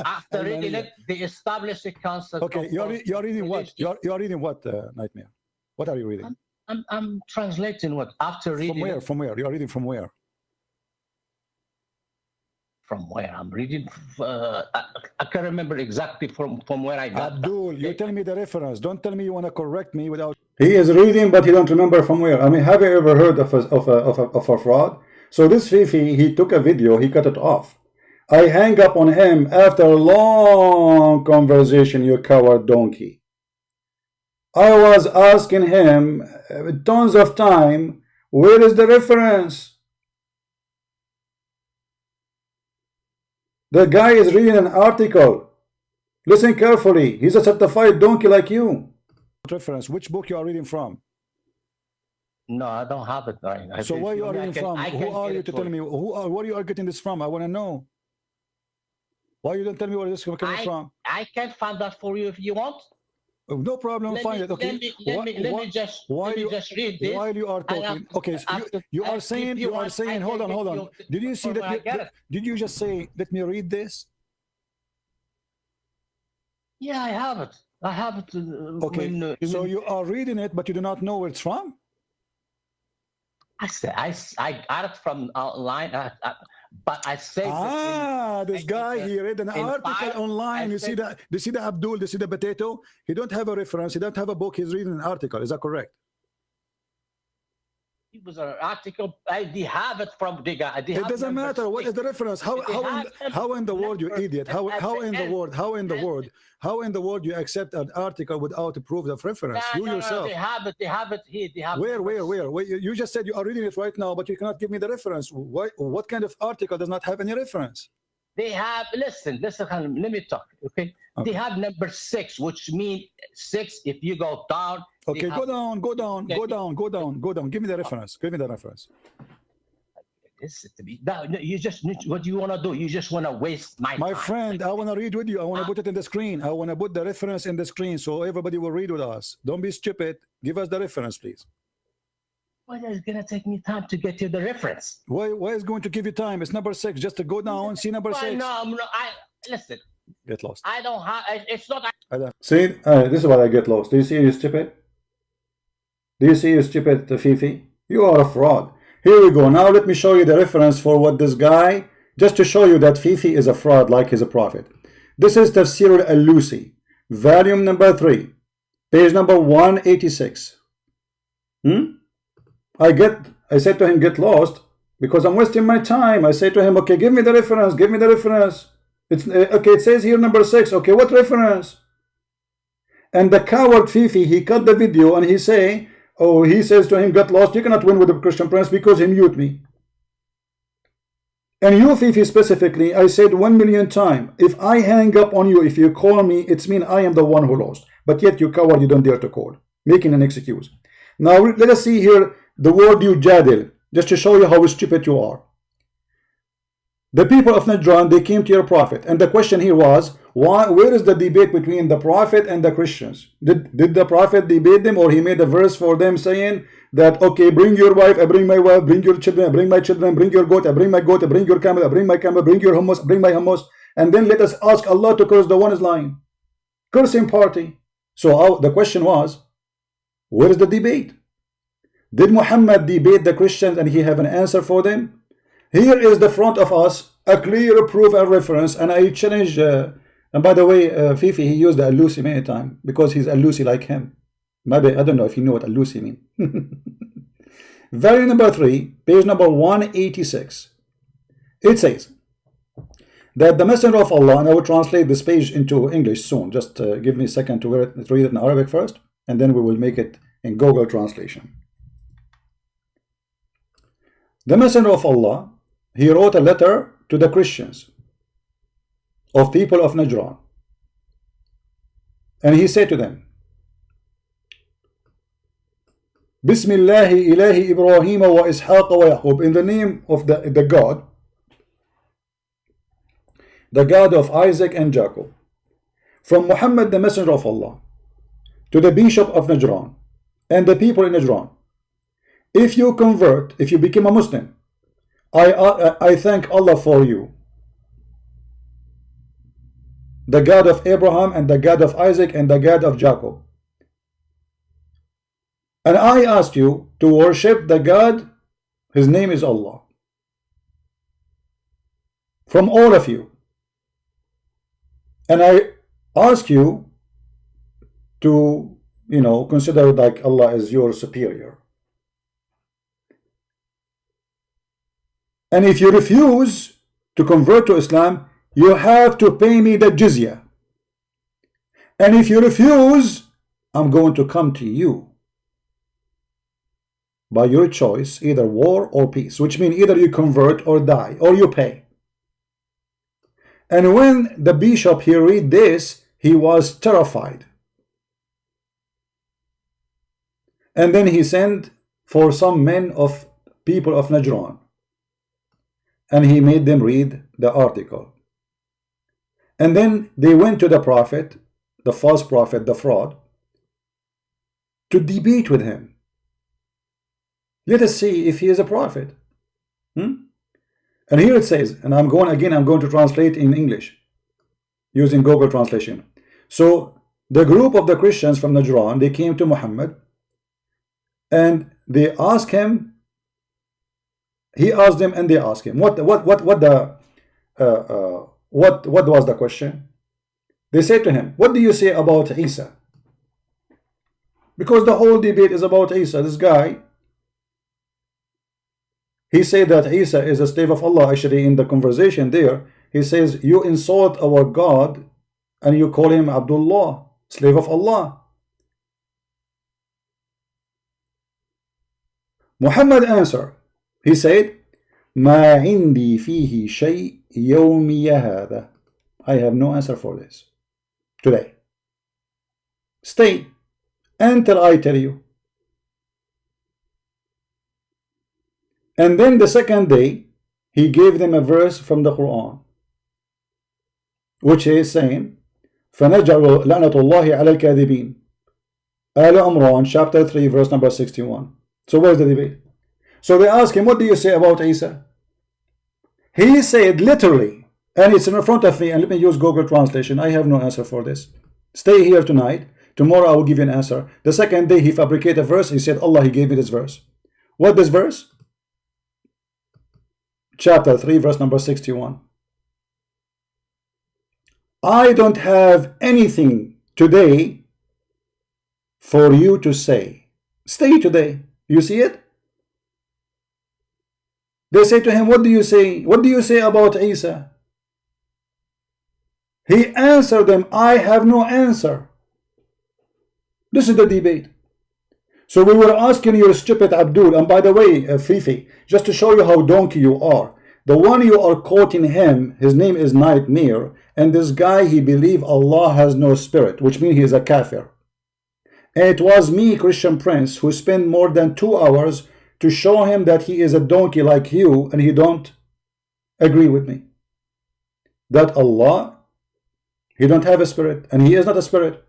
after reading it, they established a concept. Okay, you're reading what? You're reading what, Nightmare? What are you reading? I'm translating what after reading. From where? it, From where? You're reading from where? From where I'm reading. I can't remember exactly from where I got. Abdul, you tell me the reference. Don't tell me you want to correct me without. He is reading, but he don't remember from where. I mean, have you ever heard of a fraud? So this Fifi, he took a video, he cut it off. I hang up on him after a long conversation, you coward donkey. I was asking him tons of time, where is the reference? The guy is reading an article. Listen carefully. He's a certified donkey like you. Reference, which book you are reading from? No, I don't have it right now. So where you are reading from? Who are you to tell me? Where you are getting this from? I want to know. Why you don't tell me where this is coming from? I can find that for you if you want. No problem, find it. Okay. Let me just read this. While you are talking, okay. So you are saying. Hold on. Did you see that? Did you just say, let me read this? Yeah, I have it. I have it. Okay. So you are reading it, but you do not know where it's from. I got it from online, but I say. This guy, he read an article online. You see that? You see the Abdul? You see the potato? He don't have a reference. He don't have a book. He's reading an article. Is that correct? It was an article. They have it from the guy. It doesn't matter. What is the reference? How in the world, you idiot? How in the world you accept an article without proof of reference? You yourself. They have it here. They have Where? You just said you are reading it right now, but you cannot give me the reference. What kind of article does not have any reference? They have, listen, let me talk, okay? They have number 6, which means 6 if you go down. Okay, go down. Give me the reference. Listen to me. Now, you just, what do you want to do? You just want to waste my time. My friend, I want to read with you. I want to put it in the screen. I want to put the reference in the screen so everybody will read with us. Don't be stupid. Give us the reference, please. Why is it going to take me time to get you the reference? Why is going to give you time? It's number 6. Just to go down, see number 6. No, listen. Get lost. I don't have, it's not. See, this is what I get lost. Do you see you stupid? Do you see you stupid, Fifi? You are a fraud. Here we go. Now let me show you the reference for what this guy, just to show you that Fifi is a fraud like he's a prophet. This is Tafsir al-Alusi, volume number 3, page number 186. I said to him, get lost, because I'm wasting my time. I say to him, okay, give me the reference. It's okay, it says here number 6. Okay, what reference? And the coward Fifi, he cut the video and he says to him, get lost, you cannot win with the Christian Prince because he mute me. And you, Fifi, specifically, I said 1 million times, if I hang up on you, if you call me, it's mean I am the one who lost. But yet you coward, you don't dare to call, making an excuse. Now let us see here the word you jadil, just to show you how stupid you are. The people of Najran, they came to your prophet, and the question here was, where is the debate between the prophet and the Christians? Did the prophet debate them, or he made a verse for them saying that, okay, bring your wife, I bring my wife, bring your children, I bring my children, bring your goat, I bring my goat, I bring your camel, I bring my camel, bring your hummus, I bring my hummus, and then let us ask Allah to curse the one is lying. Cursing party. So the question was, where is the debate? Did Muhammad debate the Christians and he have an answer for them? Here is the front of us, a clear proof and reference, and I challenge, and by the way, Fifi, he used the Al-Lusi many times, because he's Al-Lusi like him. Maybe, I don't know if you know what Al-Lusi means. Volume number 3, page number 186. It says that the Messenger of Allah, and I will translate this page into English soon, just give me a second to read it in Arabic first, and then we will make it in Google translation. The Messenger of Allah, he wrote a letter to the Christians of people of Najran, and he said to them, Bismillahi ilahi Ibrahim wa Ishaq wa Yaqub, in the name of the God of Isaac and Jacob, from Muhammad the Messenger of Allah, to the Bishop of Najran, and the people in Najran. If you convert, if you become a Muslim, I thank Allah for you, the God of Abraham and the God of Isaac and the God of Jacob. And I ask you to worship the God, his name is Allah, from all of you. And I ask you to, consider like Allah is your superior. And if you refuse to convert to Islam, you have to pay me the jizya. And if you refuse, I'm going to come to you by your choice, either war or peace, which means either you convert or die, or you pay. And when the bishop he read this, he was terrified. And then he sent for some men of people of Najran, and he made them read the article. And then they went to the prophet, the false prophet, the fraud, to debate with him. Let us see if he is a prophet. And here it says, and I'm going to translate in English using Google translation. So the group of the Christians from Najran, they came to Muhammad and they asked him, he asked them and they asked him, what was the question? They said to him, what do you say about Isa? Because the whole debate is about Isa. This guy, he said that Isa is a slave of Allah. Actually, in the conversation there, he says, you insult our God and you call him Abdullah, slave of Allah. Muhammad answered, he said, ما عندي فيه شيء يومي هذا. I have no answer for this today. Stay until I tell you. And then the second day, he gave them a verse from the Quran, which is saying, فَنَجْعَلُ لَعْنَةُ اللَّهِ عَلَى الْكَاذِبِينَ. Al-Imran, chapter 3, verse number 61. So where's the debate? So they ask him, what do you say about Isa? He said literally, and it's in front of me, and let me use Google translation. I have no answer for this. Stay here tonight. Tomorrow I will give you an answer. The second day he fabricated a verse. He said, Allah, he gave me this verse. What this verse? Chapter 3, verse number 61. I don't have anything today for you to say. Stay today. You see it? They say to him, what do you say? What do you say about Isa? He answered them, I have no answer. This is the debate. So we were asking your stupid Abdul, and by the way, Fifi, just to show you how donkey you are, the one you are quoting him, his name is Nightmare, and this guy, he believe Allah has no spirit, which means he is a kafir. And it was me, Christian Prince, who spent more than 2 hours to show him that he is a donkey like you, and he don't agree with me. That Allah, he don't have a spirit, and he is not a spirit.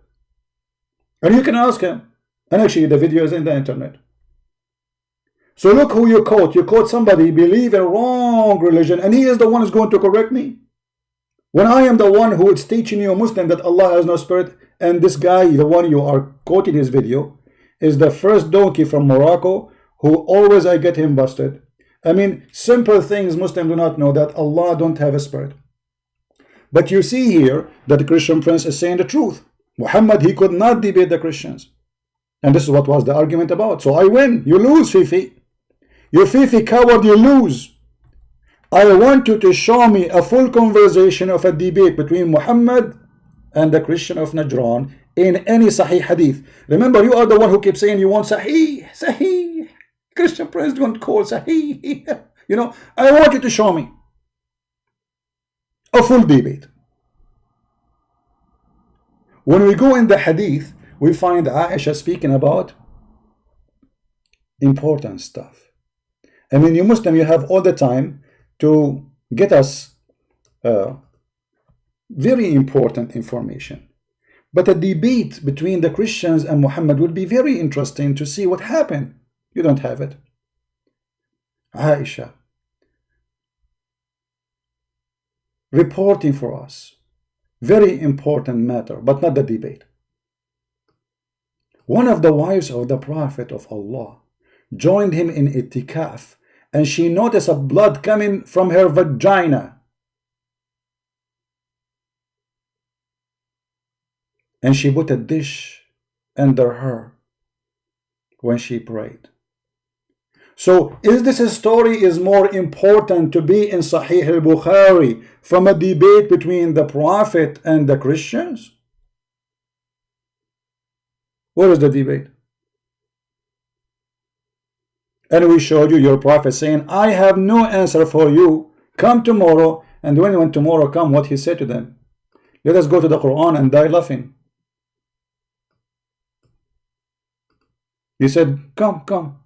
And you can ask him. And actually the video is in the internet. So look who you quote. You quote somebody believe in wrong religion, and he is the one who's going to correct me. When I am the one who is teaching you a Muslim that Allah has no spirit, and this guy, the one you are quoting his video, is the first donkey from Morocco, who always I get him busted. I mean, simple things Muslims do not know, that Allah don't have a spirit. But you see here that the Christian Prince is saying the truth. Muhammad, he could not debate the Christians. And this is what was the argument about. So I win. You lose, Fifi. You Fifi coward, you lose. I want you to show me a full conversation of a debate between Muhammad and the Christian of Najran in any Sahih Hadith. Remember, you are the one who keeps saying you want Sahih, Sahih. Christian Prince don't call Sahih. You know, I want you to show me a full debate. When we go in the Hadith, we find Aisha speaking about important stuff. I mean, you Muslim, you have all the time to get us very important information. But a debate between the Christians and Muhammad would be very interesting to see what happened. You don't have it. Aisha reporting for us. Very important matter, but not the debate. One of the wives of the Prophet of Allah joined him in itikaf, and she noticed a blood coming from her vagina. And she put a dish under her when she prayed. So, is this story is more important to be in Sahih al-Bukhari from a debate between the Prophet and the Christians? What is the debate? And we showed you your Prophet saying, I have no answer for you. Come tomorrow. And when tomorrow come, what he said to them? Let us go to the Quran and die laughing. He said, come.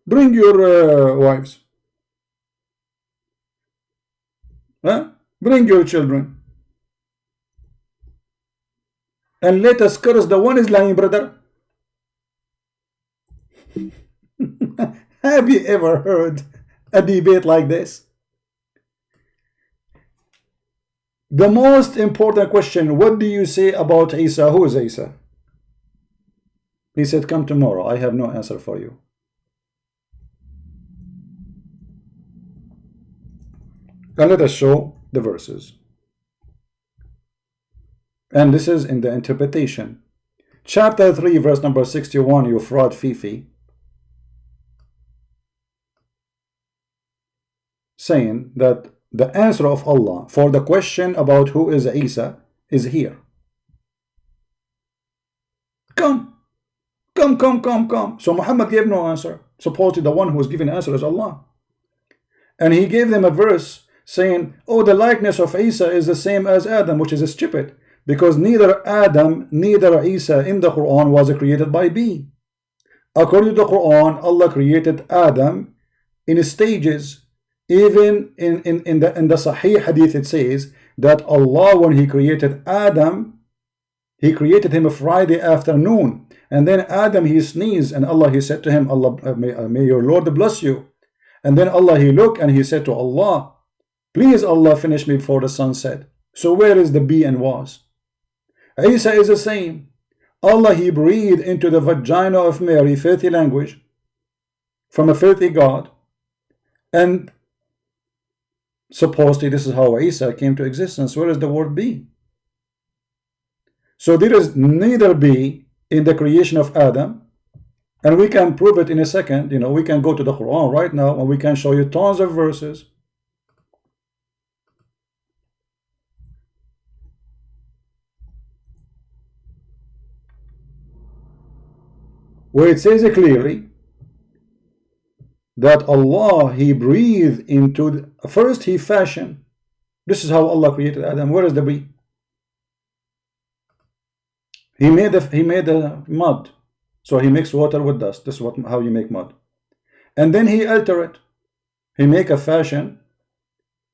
Bring your wives. Bring your children. And let us curse the one is lying, brother. Have you ever heard a debate like this? The most important question, what do you say about Isa? Who is Isa? He said, come tomorrow. I have no answer for you. And let us show the verses. And this is in the interpretation. Chapter 3, verse number 61, you fraud Fifi. Saying that the answer of Allah for the question about who is Isa is here. Come. So Muhammad gave no answer. Supposedly the one who was giving the answer is Allah. And he gave them a verse saying, oh, the likeness of Isa is the same as Adam, which is stupid. Because neither Adam, neither Isa in the Quran was created by B. According to the Quran, Allah created Adam in stages. Even in the Sahih Hadith, it says that Allah, when He created Adam, He created him a Friday afternoon. And then Adam, he sneezed, and Allah, He said to him, Allah, may your Lord bless you. And then Allah, He looked and He said to Allah, please Allah, finish me before the sun set. So where is the be and was? Isa is the same. Allah, He breathed into the vagina of Mary, filthy language, from a filthy God. And supposedly this is how Isa came to existence. Where is the word be? So there is neither be in the creation of Adam, and we can prove it in a second. You know, we can go to the Quran right now and we can show you tons of verses. Where it says clearly that Allah, He breathed into first He fashioned. This is how Allah created Adam. Where is the be? He made the mud. So He mixed water with dust. This is how you make mud. And then He alter it. He make a fashion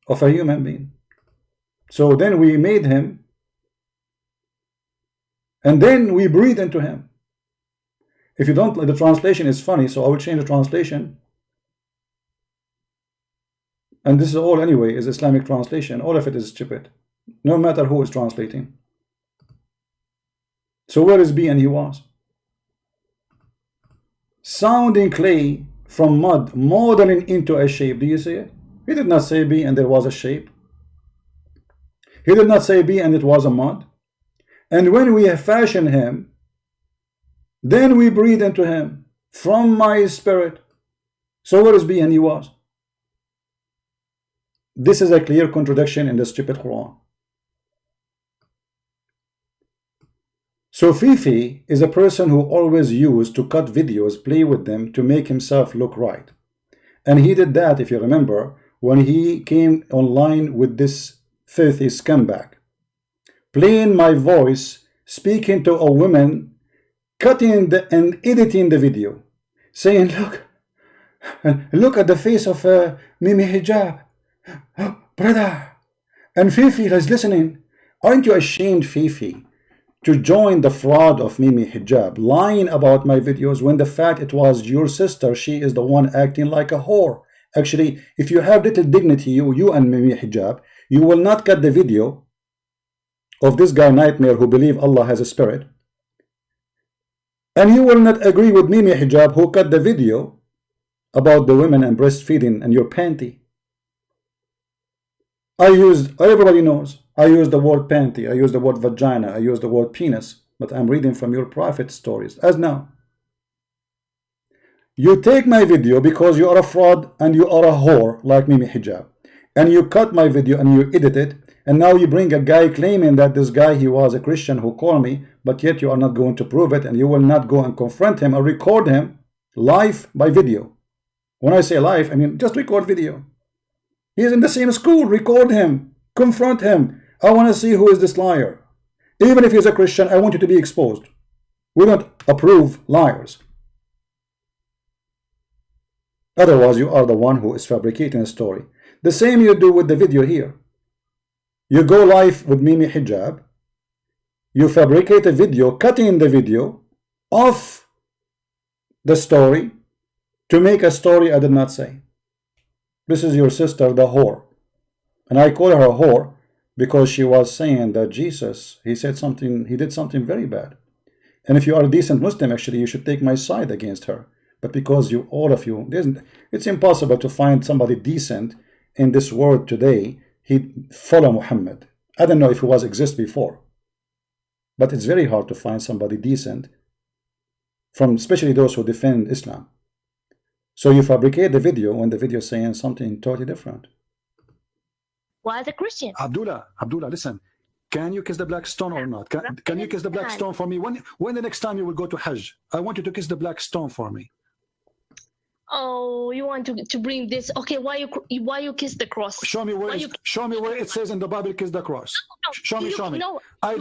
of a human being. So then we made him, and then we breathe into him. If you don't, the translation is funny, so I will change the translation. And this is all anyway is Islamic translation. All of it is stupid, no matter who is translating. So where is be and he was? Sounding clay from mud, modeling into a shape. Do you see it? He did not say be and there was a shape. He did not say be and it was a mud. And when we fashion him, then we breathe into him from my spirit. So where is be and he was? This is a clear contradiction in the stupid Quran. So Fifi is a person who always used to cut videos, play with them to make himself look right. And he did that, if you remember, when he came online with this filthy scumbag, playing my voice, speaking to a woman, cutting and editing the video, saying, look at the face of Mimi Hijab. Brother, And Fifi is listening. Aren't you ashamed, Fifi, to join the fraud of Mimi Hijab, lying about my videos when the fact it was your sister, she is the one acting like a whore? Actually, if you have little dignity, you and Mimi Hijab, you will not cut the video of this guy Nightmare who believe Allah has a spirit. And you will not agree with Mimi Hijab who cut the video about the women and breastfeeding and your panty. Everybody knows, I use the word panty, I use the word vagina, I use the word penis, but I'm reading from your prophet stories. As now, you take my video because you are a fraud and you are a whore like Mimi Hijab, and you cut my video and you edit it, and now you bring a guy claiming that this guy, he was a Christian who called me, but yet you are not going to prove it, and you will not go and confront him or record him live by video. When I say live, I mean just record video. He is in the same school. Record him. Confront him. I want to see who is this liar. Even if he's a Christian, I want you to be exposed. We don't approve liars. Otherwise, you are the one who is fabricating a story. The same you do with the video here. You go live with Mimi Hijab. You fabricate a video, cutting the video of the story to make a story I did not say. This is your sister, the whore. And I call her a whore because she was saying that Jesus, he did something very bad. And if you are a decent Muslim, actually, you should take my side against her. But because you, all of you, it's impossible to find somebody decent in this world today. He follow Muhammad. I don't know if he was exist before. But it's very hard to find somebody decent, from especially those who defend Islam. So you fabricate the video when the video is saying something totally different. Why the Christian? Abdullah, listen. Can you kiss the black stone or not? Can you kiss the black stone for me? When the next time you will go to Hajj, I want you to kiss the black stone for me. Oh, you want to bring this? Okay, why you kiss the cross? Show me where it says in the Bible kiss the cross. Show me. No, I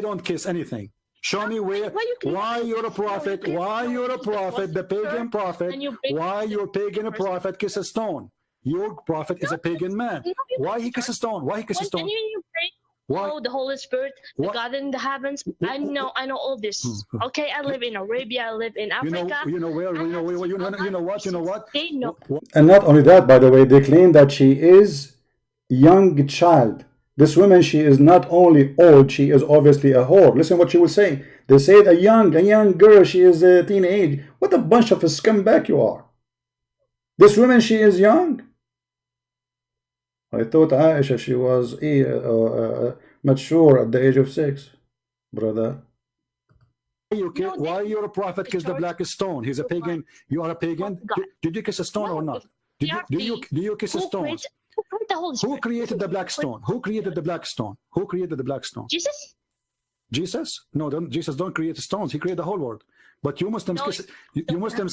don't kiss anything. Show me why you're a prophet, the pagan prophet, why your pagan prophet kiss a stone. Your prophet is a pagan man. Why he kiss a stone? Why he kiss a stone? When you pray, oh, the Holy Spirit, the God in the heavens. I know all this. Okay, I live in Arabia, I live in Africa. You know what? They know. And not only that, by the way, they claim that she is young child. This woman, she is not only old, she is obviously a whore. Listen what she will say. They said a young girl, she is a teenage. What a bunch of a scumbag you are. This woman, she is young. I thought Aisha, she was mature at the age of 6, brother. Why your prophet kiss the black stone? He's a pagan. You are a pagan. Did you kiss a stone or not? Do you kiss a stone? Who created the black stone? Who created the black stone? Who created the black stone? Jesus? Jesus? No, Jesus don't create stones. He created the whole world. But you Muslims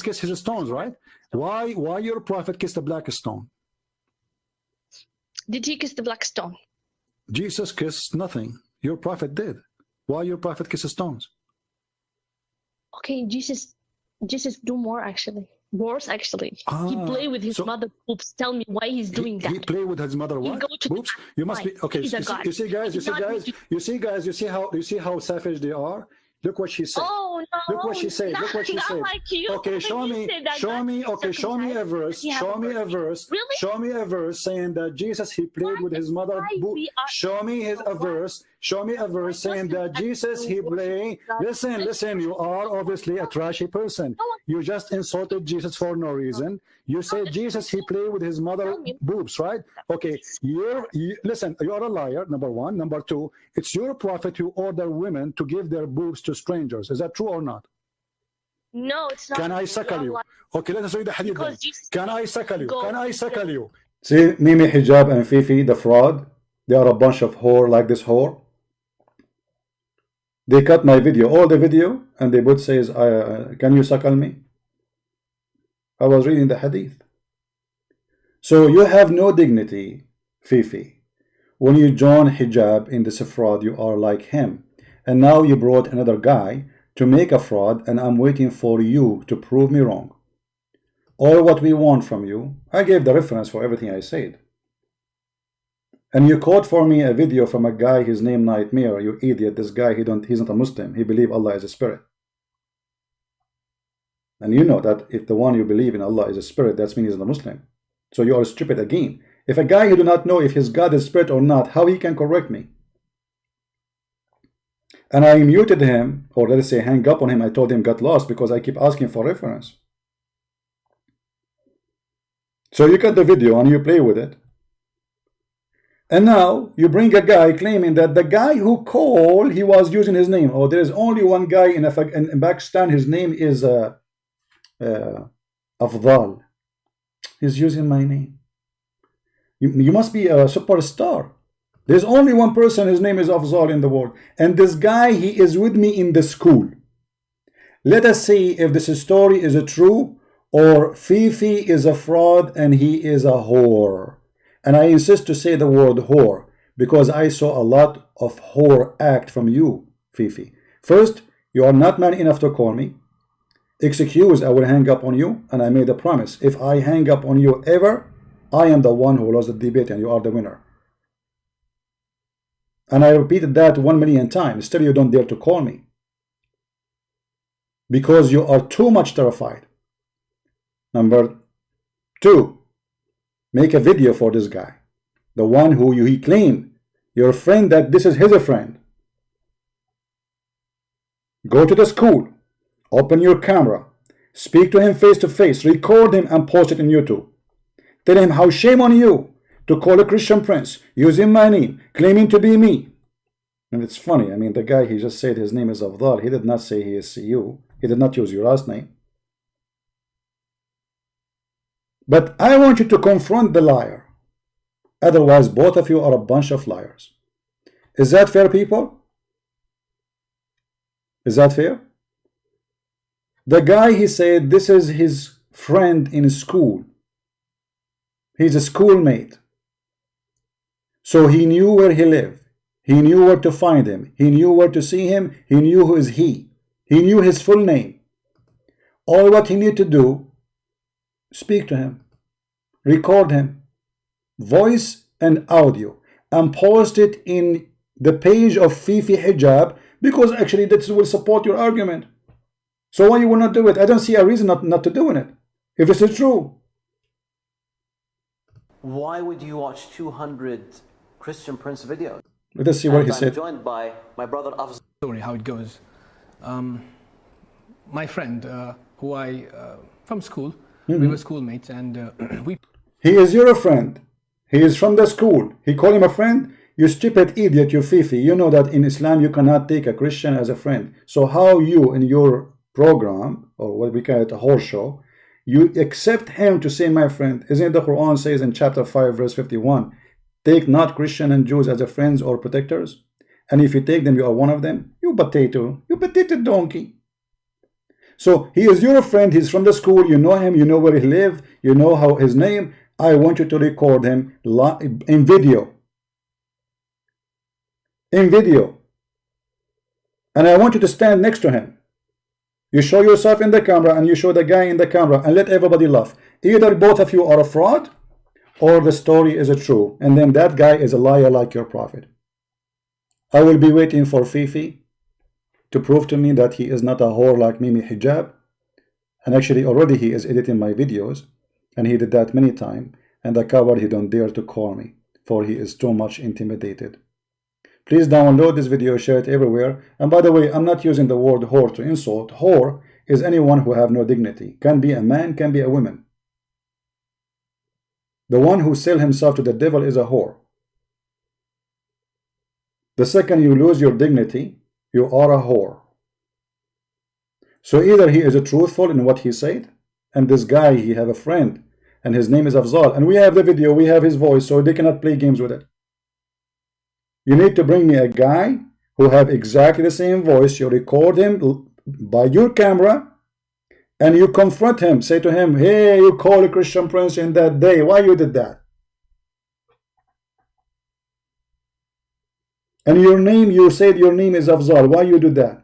kiss his stones, right? Why your prophet kissed the black stone? Did he kiss the black stone? Jesus kissed nothing. Your prophet did. Why your prophet kisses stones? Okay, Jesus do more actually. Worse actually. He play with his mother boobs. Tell me why he's doing that. He play with his mother what? Boobs? You must be okay. You see how savage they are. Look what she said. Oh no! Look what she said. Look what she said. Like you. Okay, show me a verse. Show me a verse. Really? Show me a verse saying that Jesus he played with his mother. Show me a verse. Show me a verse saying that Jesus he played. Listen. You are obviously a trashy person. You just insulted Jesus for no reason. You say Jesus he played with his mother boobs, right? Okay. Listen. You are a liar. Number one. Number two. It's your prophet who ordered women to give their boobs to strangers. Is that true or not? No, it's not. Can I suckle you? Okay, let us read the hadith then. Can I suckle you? Can I suckle you? See, Mimi Hijab and Fifi, the fraud, they are a bunch of whore like this whore. They cut my video, all the video, and they would say, can you suckle me? I was reading the hadith. So you have no dignity, Fifi. When you join hijab in this fraud, you are like him. And now you brought another guy to make a fraud, and I'm waiting for you to prove me wrong. All what we want from you, I gave the reference for everything I said. And you quote for me a video from a guy, his name Nightmare. You idiot, this guy, he's not a Muslim. He believes Allah is a spirit. And you know that if the one you believe in Allah is a spirit, that means he's not a Muslim. So you are stupid again. If a guy who do not know if his God is spirit or not, how he can correct me? And I muted him, or let's say hang up on him. I told him get lost because I keep asking for reference. So you got the video and you play with it. And now you bring a guy claiming that the guy who called, he was using his name. Oh, there is only one guy in Pakistan. His name is Afzal. He's using my name. You must be a superstar. There's only one person, his name is Afzal in the world. And this guy, he is with me in the school. Let us see if this story is true or Fifi is a fraud and he is a whore. And I insist to say the word whore because I saw a lot of whore act from you, Fifi. First, you are not man enough to call me. Excuse, I will hang up on you, and I made a promise. If I hang up on you ever, I am the one who lost the debate and you are the winner. And I repeated that 1 million times. Still you don't dare to call me. Because you are too much terrified. Number 2. Make a video for this guy. The one who he claimed. Your friend that this is his friend. Go to the school. Open your camera. Speak to him face to face. Record him and post it in YouTube. Tell him how shame on you to call a Christian Prince using my name, claiming to be me. And it's funny. I mean, the guy, he just said his name is Afzal. He did not say he is you. He did not use your last name. But I want you to confront the liar. Otherwise, both of you are a bunch of liars. Is that fair, people? Is that fair? The guy, he said this is his friend in school. He's a schoolmate. So he knew where he lived. He knew where to find him. He knew where to see him. He knew who is he. He knew his full name. All what he needed to do, speak to him. Record him. Voice and audio. And post it in the page of Fifi Hijab because actually this will support your argument. So why you will not do it? I don't see a reason not to doing it. If this is true. Why would you watch 200 Christian Prince videos? Let us see what he said. I'm joined by my brother Afzal. Story, how it goes. My friend, who I, from school, we were schoolmates and we... He is your friend. He is from the school. He called him a friend? You stupid idiot, you Fifi. You know that in Islam you cannot take a Christian as a friend. So how you in your program, or what we call it a horse show, you accept him to say my friend? Isn't it the Quran says in chapter 5 verse 51, take not Christian and Jews as a friends or protectors, and if you take them you are one of them? You potato donkey. So he is your friend, he's from the school, you know him, you know where he lives, you know how his name. I want you to record him in video. In video. And I want you to stand next to him. You show yourself in the camera and you show the guy in the camera and let everybody laugh. Either both of you are a fraud or the story is true. And then that guy is a liar like your prophet. I will be waiting for Fifi to prove to me that he is not a whore like Mimi Hijab. And actually already he is editing my videos. And he did that many times. And the coward, he don't dare to call me. For he is too much intimidated. Please download this video, share it everywhere. And by the way, I'm not using the word whore to insult. Whore is anyone who have no dignity. Can be a man, can be a woman. The one who sell himself to the devil is a whore. The second you lose your dignity, you are a whore. So either he is truthful in what he said, and this guy, he have a friend, and his name is Afzal, and we have the video, we have his voice, so they cannot play games with it. You need to bring me a guy who have exactly the same voice. You record him by your camera and you confront him. Say to him, hey, you called a Christian Prince in that day. Why you did that? And your name, you said your name is Afzal. Why you do that?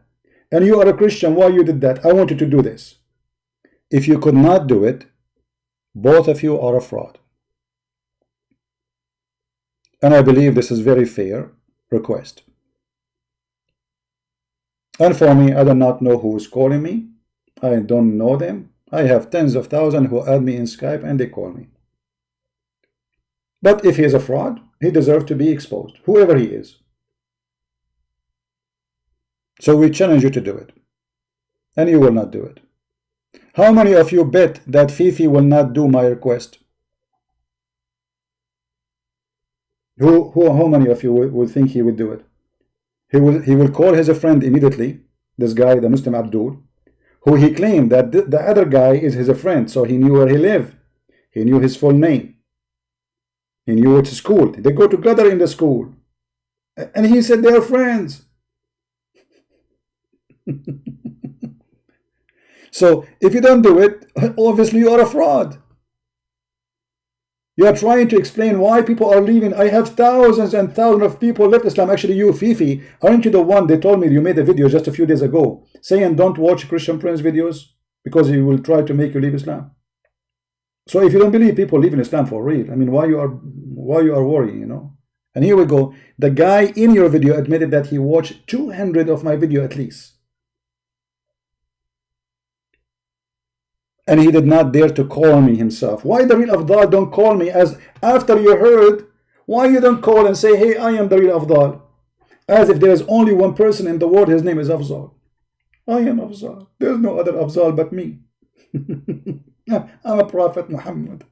And you are a Christian. Why you did that? I want you to do this. If you could not do it, both of you are a fraud. And I believe this is very fair request. And for me, I do not know who is calling me. I don't know them. I have tens of thousands who add me in Skype and they call me. But if he is a fraud, he deserves to be exposed, whoever he is. So we challenge you to do it. And you will not do it. How many of you bet that Fifi will not do my request? How many of you will think he will do it? He will call his friend immediately, this guy, the Muslim Abdul, who he claimed that the other guy is his friend, so he knew where he lived. He knew his full name. He knew which school. They go together in the school. And he said they are friends. So if you don't do it, obviously you are a fraud. You are trying to explain why people are leaving. I have thousands and thousands of people left Islam. Actually, you, Fifi, aren't you the one? They told me you made a video just a few days ago saying don't watch Christian Prince videos because he will try to make you leave Islam. So if you don't believe people leaving Islam for real, I mean, why you are worrying, you know? And here we go. The guy in your video admitted that he watched 200 of my video at least. And he did not dare to call me himself. Why the real Afdal don't call me as after you heard? Why you don't call and say, hey, I am the real Afdal? As if there is only one person in the world, his name is Afzal. I am Afzal. There's no other Afzal but me. I'm a Prophet Muhammad.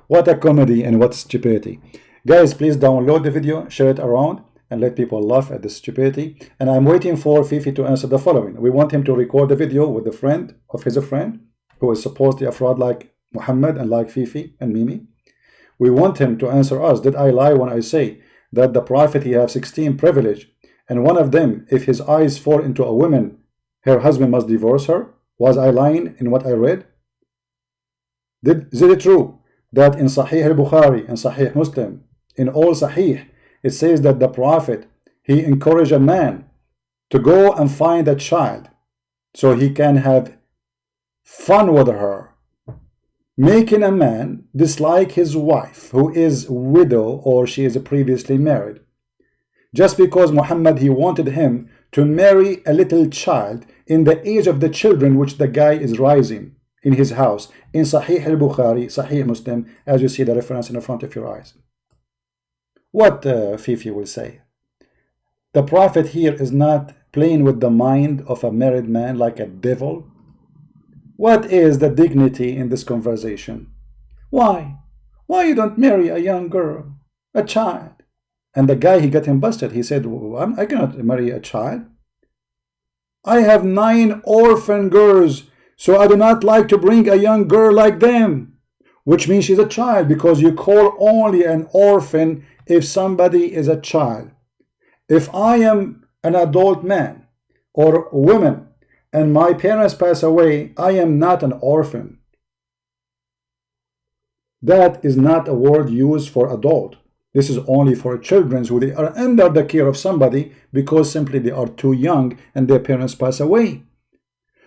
What a comedy and what stupidity. Guys, please download the video, share it around, and let people laugh at the stupidity. And I'm waiting for Fifi to answer the following. We want him to record the video with a friend of his friend who is supposedly a fraud like Muhammad and like Fifi and Mimi. We want him to answer us. Did I lie when I say that the Prophet, he has 16 privilege, and one of them, if his eyes fall into a woman, her husband must divorce her? Was I lying in what I read? Is it true that in Sahih al-Bukhari and Sahih Muslim, in all Sahih, it says that the Prophet, he encouraged a man to go and find a child so he can have fun with her, making a man dislike his wife who is widow or she is previously married, just because Muhammad, he wanted him to marry a little child in the age of the children which the guy is raising in his house, in Sahih al-Bukhari, Sahih Muslim, as you see the reference in the front of your eyes. What Fifi will say? The Prophet here is not playing with the mind of a married man like a devil. What is the dignity in this conversation? Why? Why you don't marry a young girl, a child? And the guy, he got him busted. He said, I cannot marry a child. I have 9 orphan girls, so I do not like to bring a young girl like them, which means she's a child, because you call only an orphan if somebody is a child. If I am an adult man or woman and my parents pass away, I am not an orphan. That is not a word used for adult. This is only for children who they are under the care of somebody because simply they are too young and their parents pass away.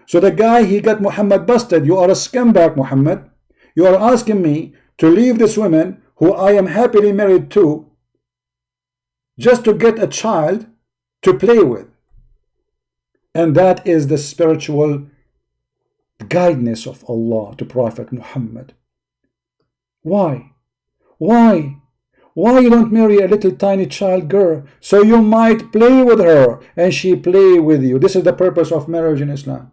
So the guy, he got Muhammad busted. You are a scumbag, Muhammad. You are asking me to leave this woman who I am happily married to just to get a child to play with. And that is the spiritual guidance of Allah to Prophet Muhammad. Why? Why? Why you don't marry a little tiny child girl so you might play with her and she play with you? This is the purpose of marriage in Islam.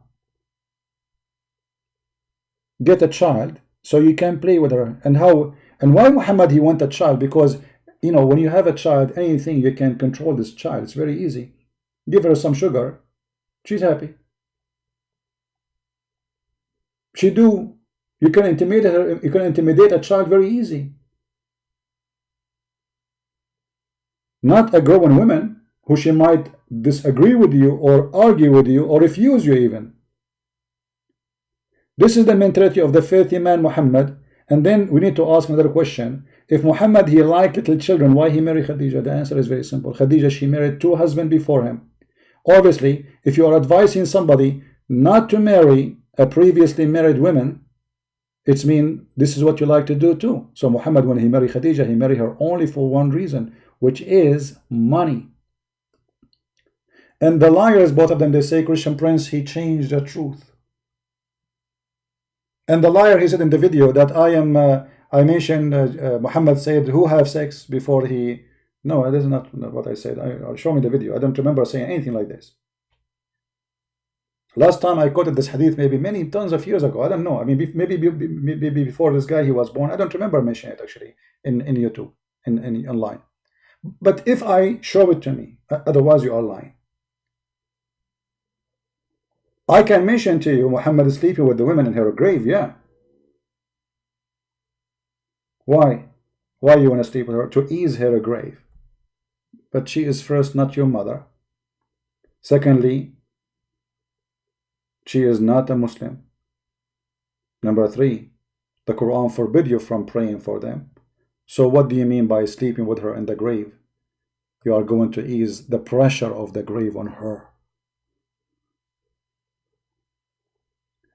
Get a child so you can play with her. And how? And why Muhammad, he want a child? Because, you know, when you have a child, anything you can control this child. It's very easy. Give her some sugar, she's happy. She do. You can intimidate her. You can intimidate a child very easy. Not a grown woman who she might disagree with you or argue with you or refuse you even. This is the mentality of the filthy man Muhammad. And then we need to ask another question. If Muhammad, he liked little children, why he married Khadija? The answer is very simple. Khadija, she married 2 husbands before him. Obviously, if you are advising somebody not to marry a previously married woman, It's mean this is what you like to do too. So Muhammad, when he married Khadija, he married her only for one reason, which is money. And the liars, both of them, they say, Christian Prince, he changed the truth. And the liar, he said in the video that I mentioned Muhammad said, who have sex before he... No, that is not what I said. I'll show me the video. I don't remember saying anything like this. Last time I quoted this hadith maybe many tons of years ago. I don't know. I mean, maybe before this guy he was born. I don't remember mentioning it actually in YouTube, in online. But if I show it to me, otherwise you are lying. I can mention to you Muhammad is sleeping with the women in her grave, yeah. Why? Why you want to sleep with her? To ease her grave. But she is first not your mother. Secondly, she is not a Muslim. Number 3, the Quran forbid you from praying for them. So what do you mean by sleeping with her in the grave? You are going to ease the pressure of the grave on her.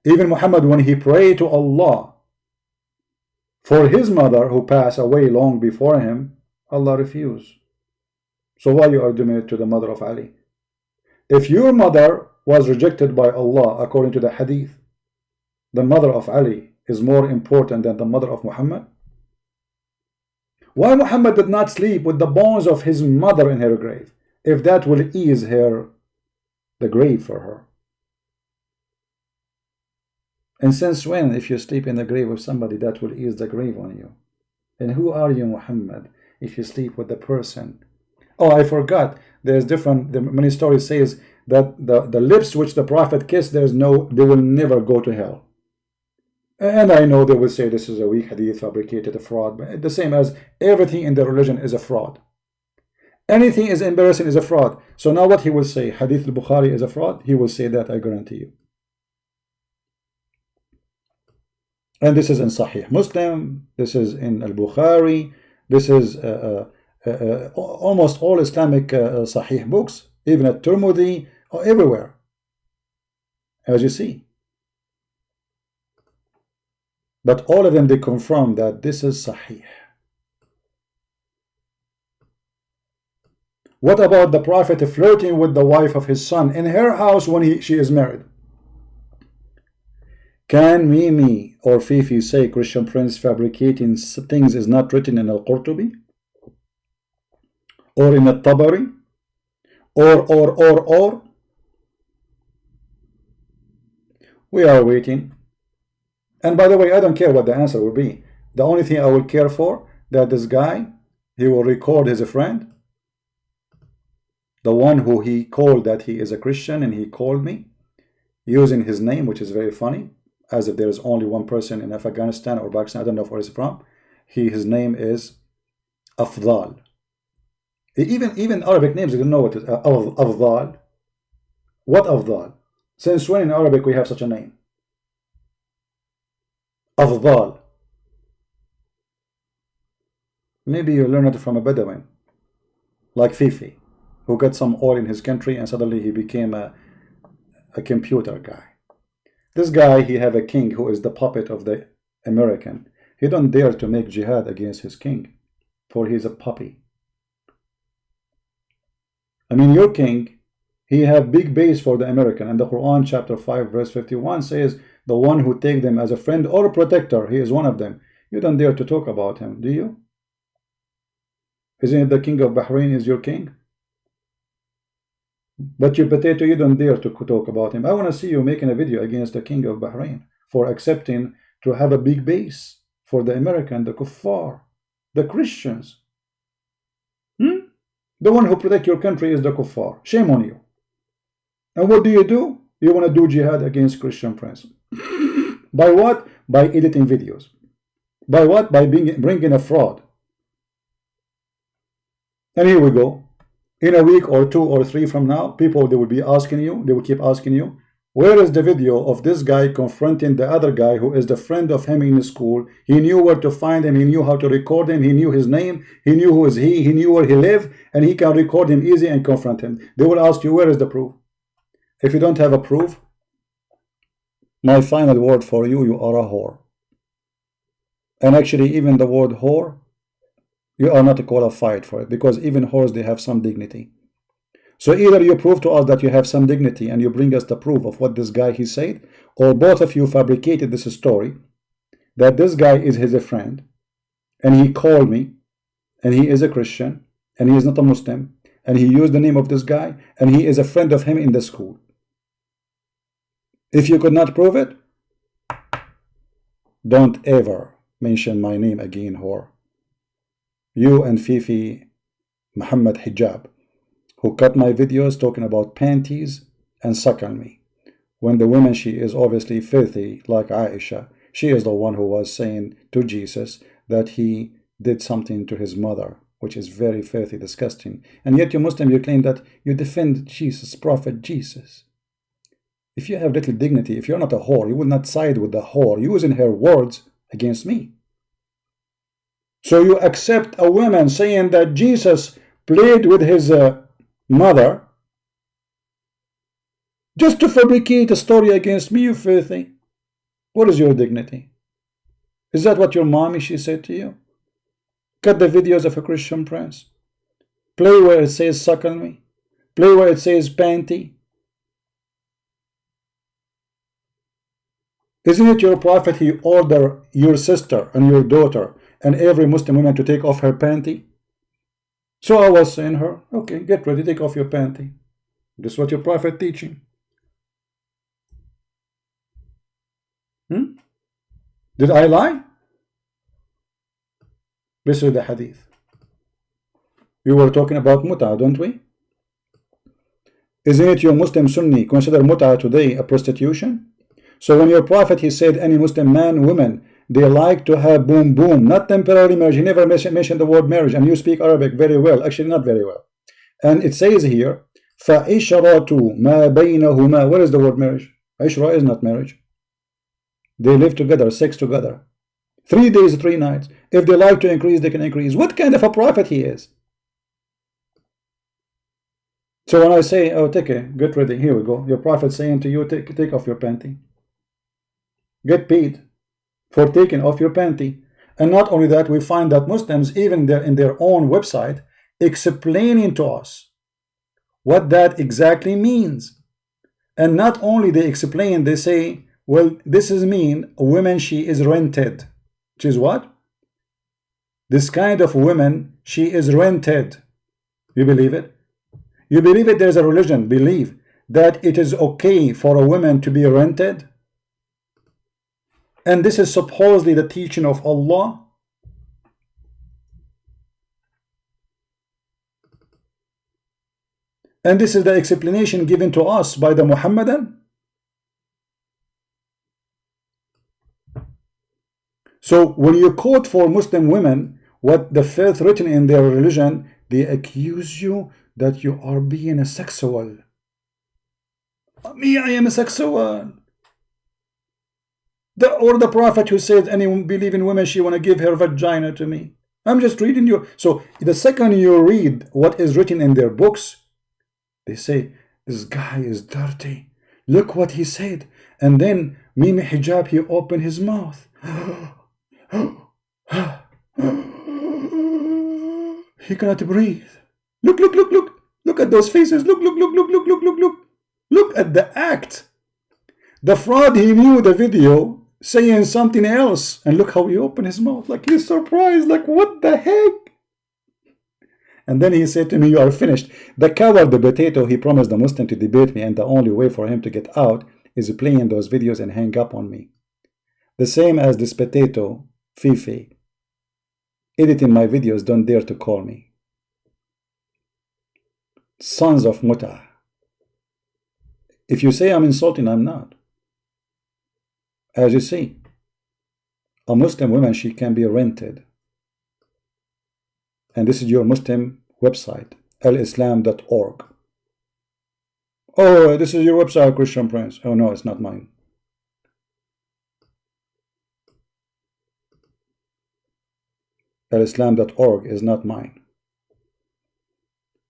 Even Muhammad, when he prayed to Allah for his mother who passed away long before him, Allah refused. So why you are doing it to the mother of Ali? If your mother was rejected by Allah according to the hadith, the mother of Ali is more important than the mother of Muhammad? Why Muhammad did not sleep with the bones of his mother in her grave, if that will ease her, the grave for her? And since when, if you sleep in the grave of somebody, that will ease the grave on you? And who are you, Muhammad, if you sleep with the person? Oh, I forgot. There's different. Many stories says that the lips which the Prophet kissed, they will never go to hell. And I know they will say this is a weak hadith, fabricated, a fraud. But the same as everything in the religion is a fraud. Anything is embarrassing is a fraud. So now what he will say, Hadith al-Bukhari is a fraud? He will say that, I guarantee you. And this is in Sahih Muslim, this is in al-Bukhari, this is almost all Islamic Sahih books, even at Tirmidhi, or everywhere, as you see. But all of them, they confirm that this is Sahih. What about the Prophet flirting with the wife of his son in her house when she is married? Can Mimi or Fifi say Christian Prince fabricating things is not written in Al-Qurtubi? Or in Al-Tabari? Or? We are waiting. And by the way, I don't care what the answer will be. The only thing I will care for, that this guy, he will record his friend, the one who he called that he is a Christian, and he called me, using his name, which is very funny, as if there is only one person in Afghanistan or Pakistan, I don't know where he's from. His name is Afzal. Even Arabic names, you don't know what it is. Afzal. What Afzal? Since when in Arabic we have such a name? Afzal. Maybe you learned it from a Bedouin, like Fifi, who got some oil in his country and suddenly he became a computer guy. This guy, he have a king who is the puppet of the American. He don't dare to make jihad against his king, for he is a puppy. I mean, your king, he have big base for the American, and the Quran chapter 5 verse 51 says, the one who take them as a friend or protector, he is one of them. You don't dare to talk about him, do you? Isn't it the king of Bahrain is your king? But your potato, you don't dare to talk about him. I want to see you making a video against the king of Bahrain for accepting to have a big base for the American, the kuffar, the Christians. The one who protect your country is the kuffar. Shame on you. And what do? You want to do jihad against Christian Prince. By what? By editing videos. By what? By bringing a fraud. And here we go. In a week or 2 or 3 from now, people, they will be asking you, they will keep asking you, where is the video of this guy confronting the other guy who is the friend of him in school? He knew where to find him, he knew how to record him, he knew his name, he knew who is he knew where he lived, and he can record him easy and confront him. They will ask you, where is the proof? If you don't have a proof, my final word for you, you are a whore. And actually, even the word whore, you are not qualified for it, because even whores, they have some dignity. So either you prove to us that you have some dignity and you bring us the proof of what this guy he said, or both of you fabricated this story that this guy is his friend and he called me and he is a Christian and he is not a Muslim and he used the name of this guy and he is a friend of him in the school. If you could not prove it, don't ever mention my name again, whore. You and Fifi Muhammad Hijab, who cut my videos talking about panties and suck on me, when the woman, she is obviously filthy like Aisha. She is the one who was saying to Jesus that he did something to his mother, which is very filthy, disgusting. And yet you Muslim, you claim that you defend Jesus, Prophet Jesus. If you have little dignity, if you're not a whore, you will not side with the whore using her words against me. So you accept a woman saying that Jesus played with his mother just to fabricate a story against me, you filthy. What is your dignity? Is that what your mommy, she said to you? Cut the videos of a Christian Prince. Play where it says suck on me. Play where it says panty. Isn't it your prophet he ordered your sister and your daughter and every Muslim woman to take off her panty? So I was saying her, okay, get ready, take off your panty. This is what your prophet teaching. Did I lie? This is the hadith. We were talking about mut'ah, don't we? Isn't it your Muslim Sunni consider mut'ah today a prostitution? So when your prophet, he said any Muslim man, woman, they like to have boom boom, not temporary marriage. He never mentioned the word marriage, and you speak Arabic very well, actually not very well. And it says here, فَعِشْرَةُ مَا بَيْنَهُمَا. Where is the word marriage? Ishra is not marriage. They live together, sex together. 3 days, 3 nights. If they like to increase, they can increase. What kind of a prophet he is? So when I say, oh, take it, get ready, here we go. Your prophet saying to you, take off your panty. Get paid for taking off your panty. And not only that, we find that Muslims, even in their own website, explaining to us what that exactly means. And not only they explain, they say, well, this is mean a woman, she is rented. Which is what? This kind of woman, she is rented. You believe it? You believe it? There's a religion, believe that it is okay for a woman to be rented? And this is supposedly the teaching of Allah. And this is the explanation given to us by the Muhammadan. So when you quote for Muslim women what the faith written in their religion, they accuse you that you are being a sexual. Me, I am a sexual. Or the prophet who says any believing woman, she want to give her vagina to me. I'm just reading you. So the second you read what is written in their books, they say this guy is dirty. Look what he said. And then Mimi Hijab, he opened his mouth. He cannot breathe. Look, look, look, look. Look at those faces. Look, look, look, look, look, look, look, look. Look at the act. The fraud, he knew the video saying something else. And look how he opened his mouth. Like he's surprised. Like what the heck? And then he said to me, you are finished. The coward, the potato, he promised the Muslim to debate me. And the only way for him to get out is playing those videos and hang up on me. The same as this potato, Fifi, editing my videos, don't dare to call me. Sons of Muta. If you say I'm insulting, I'm not. As you see, a Muslim woman, she can be rented. And this is your Muslim website, alislam.org. Oh, this is your website, Christian Prince. Oh no, it's not mine. Islam.org is not mine.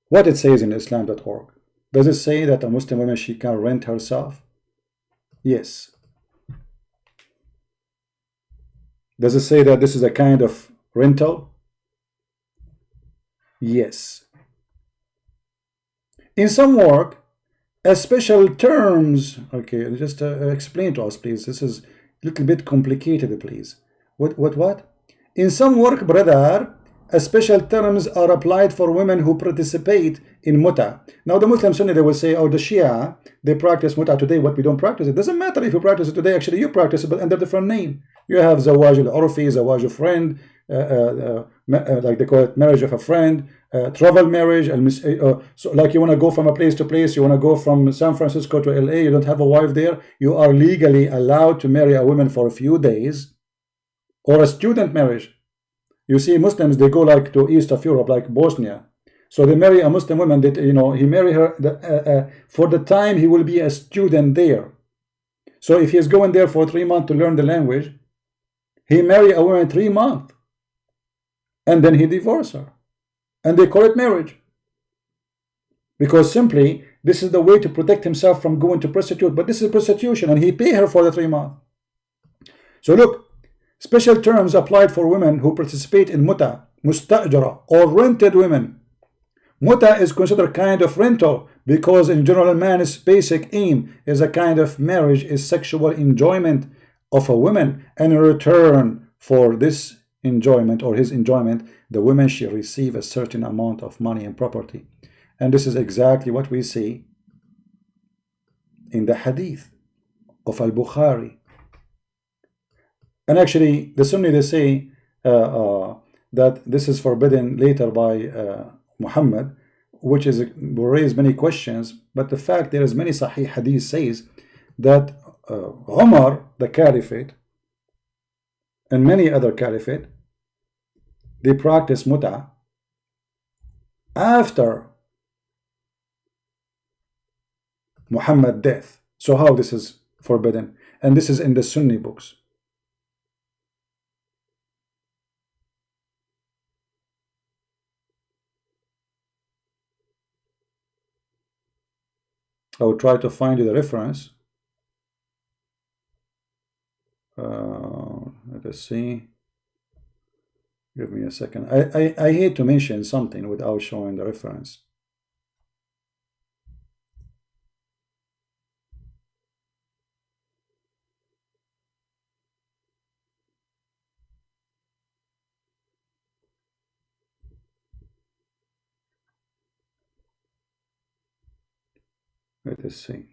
What it says in Islam.org? Does it say that a Muslim woman, she can rent herself? Yes. Does it say that this is a kind of rental? Yes. In some work, a special terms. Okay, just explain to us, please. This is a little bit complicated, please. What? In some work, brother, a special terms are applied for women who participate in muta. Now, the Muslim Sunni, they will say, oh, the Shia, they practice muta today, what we don't practice. It doesn't matter if you practice it today. Actually, you practice it, but under different name. You have zawaj al-urfi, zawaj of friend, like they call it, marriage of a friend, travel marriage. So like you want to go from a place to place, you want to go from San Francisco to LA, you don't have a wife there, you are legally allowed to marry a woman for a few days, or a student marriage. You see, Muslims, they go like to east of Europe, like Bosnia. So they marry a Muslim woman that, you know, he marry her for the time he will be a student there. So if he is going there for 3 months to learn the language, he marry a woman 3 months, and then he divorce her, and they call it marriage, because simply this is the way to protect himself from going to prostitute. But this is prostitution, and he pay her for the 3 months. So look, special terms applied for women who participate in muta, mustajara, or rented women. Muta is considered kind of rental because in general man's basic aim is a kind of marriage is sexual enjoyment of a woman, and in return for this enjoyment or his enjoyment, the woman should receive a certain amount of money and property. And this is exactly what we see in the hadith of Al-Bukhari. And actually the Sunni, they say that this is forbidden later by Muhammad, which is will raise many questions. But the fact there is many Sahih hadith says that Umar, the caliphate, and many other caliphate, they practice muta after Muhammad's death. So how this is forbidden? And this is in the Sunni books. I will try to find you the reference. Let us see. Give me a second. I hate to mention something without showing the reference. Let us see.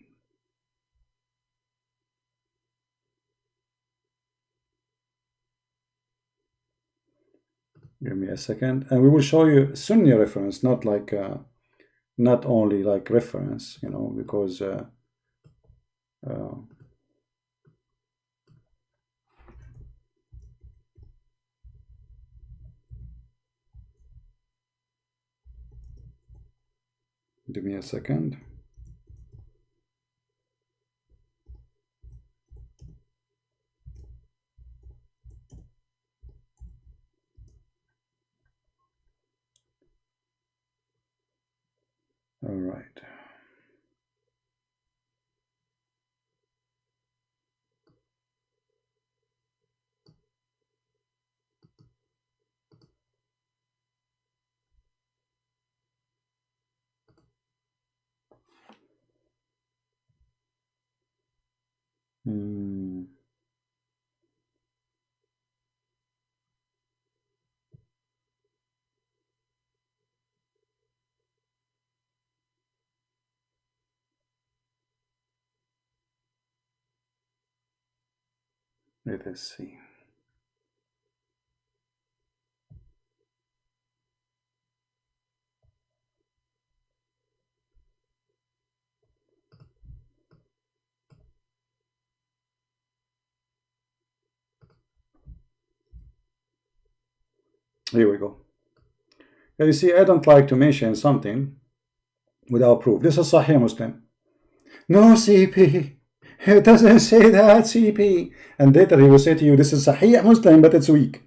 Give me a second, and we will show you Sunni reference, not like not only like reference, you know, because give me a second. All right. Let us see. Here we go. You see, I don't like to mention something without proof. This is Sahih Muslim. No, CP. It doesn't say that, CP. And later he will say to you, this is Sahih Muslim, but it's weak.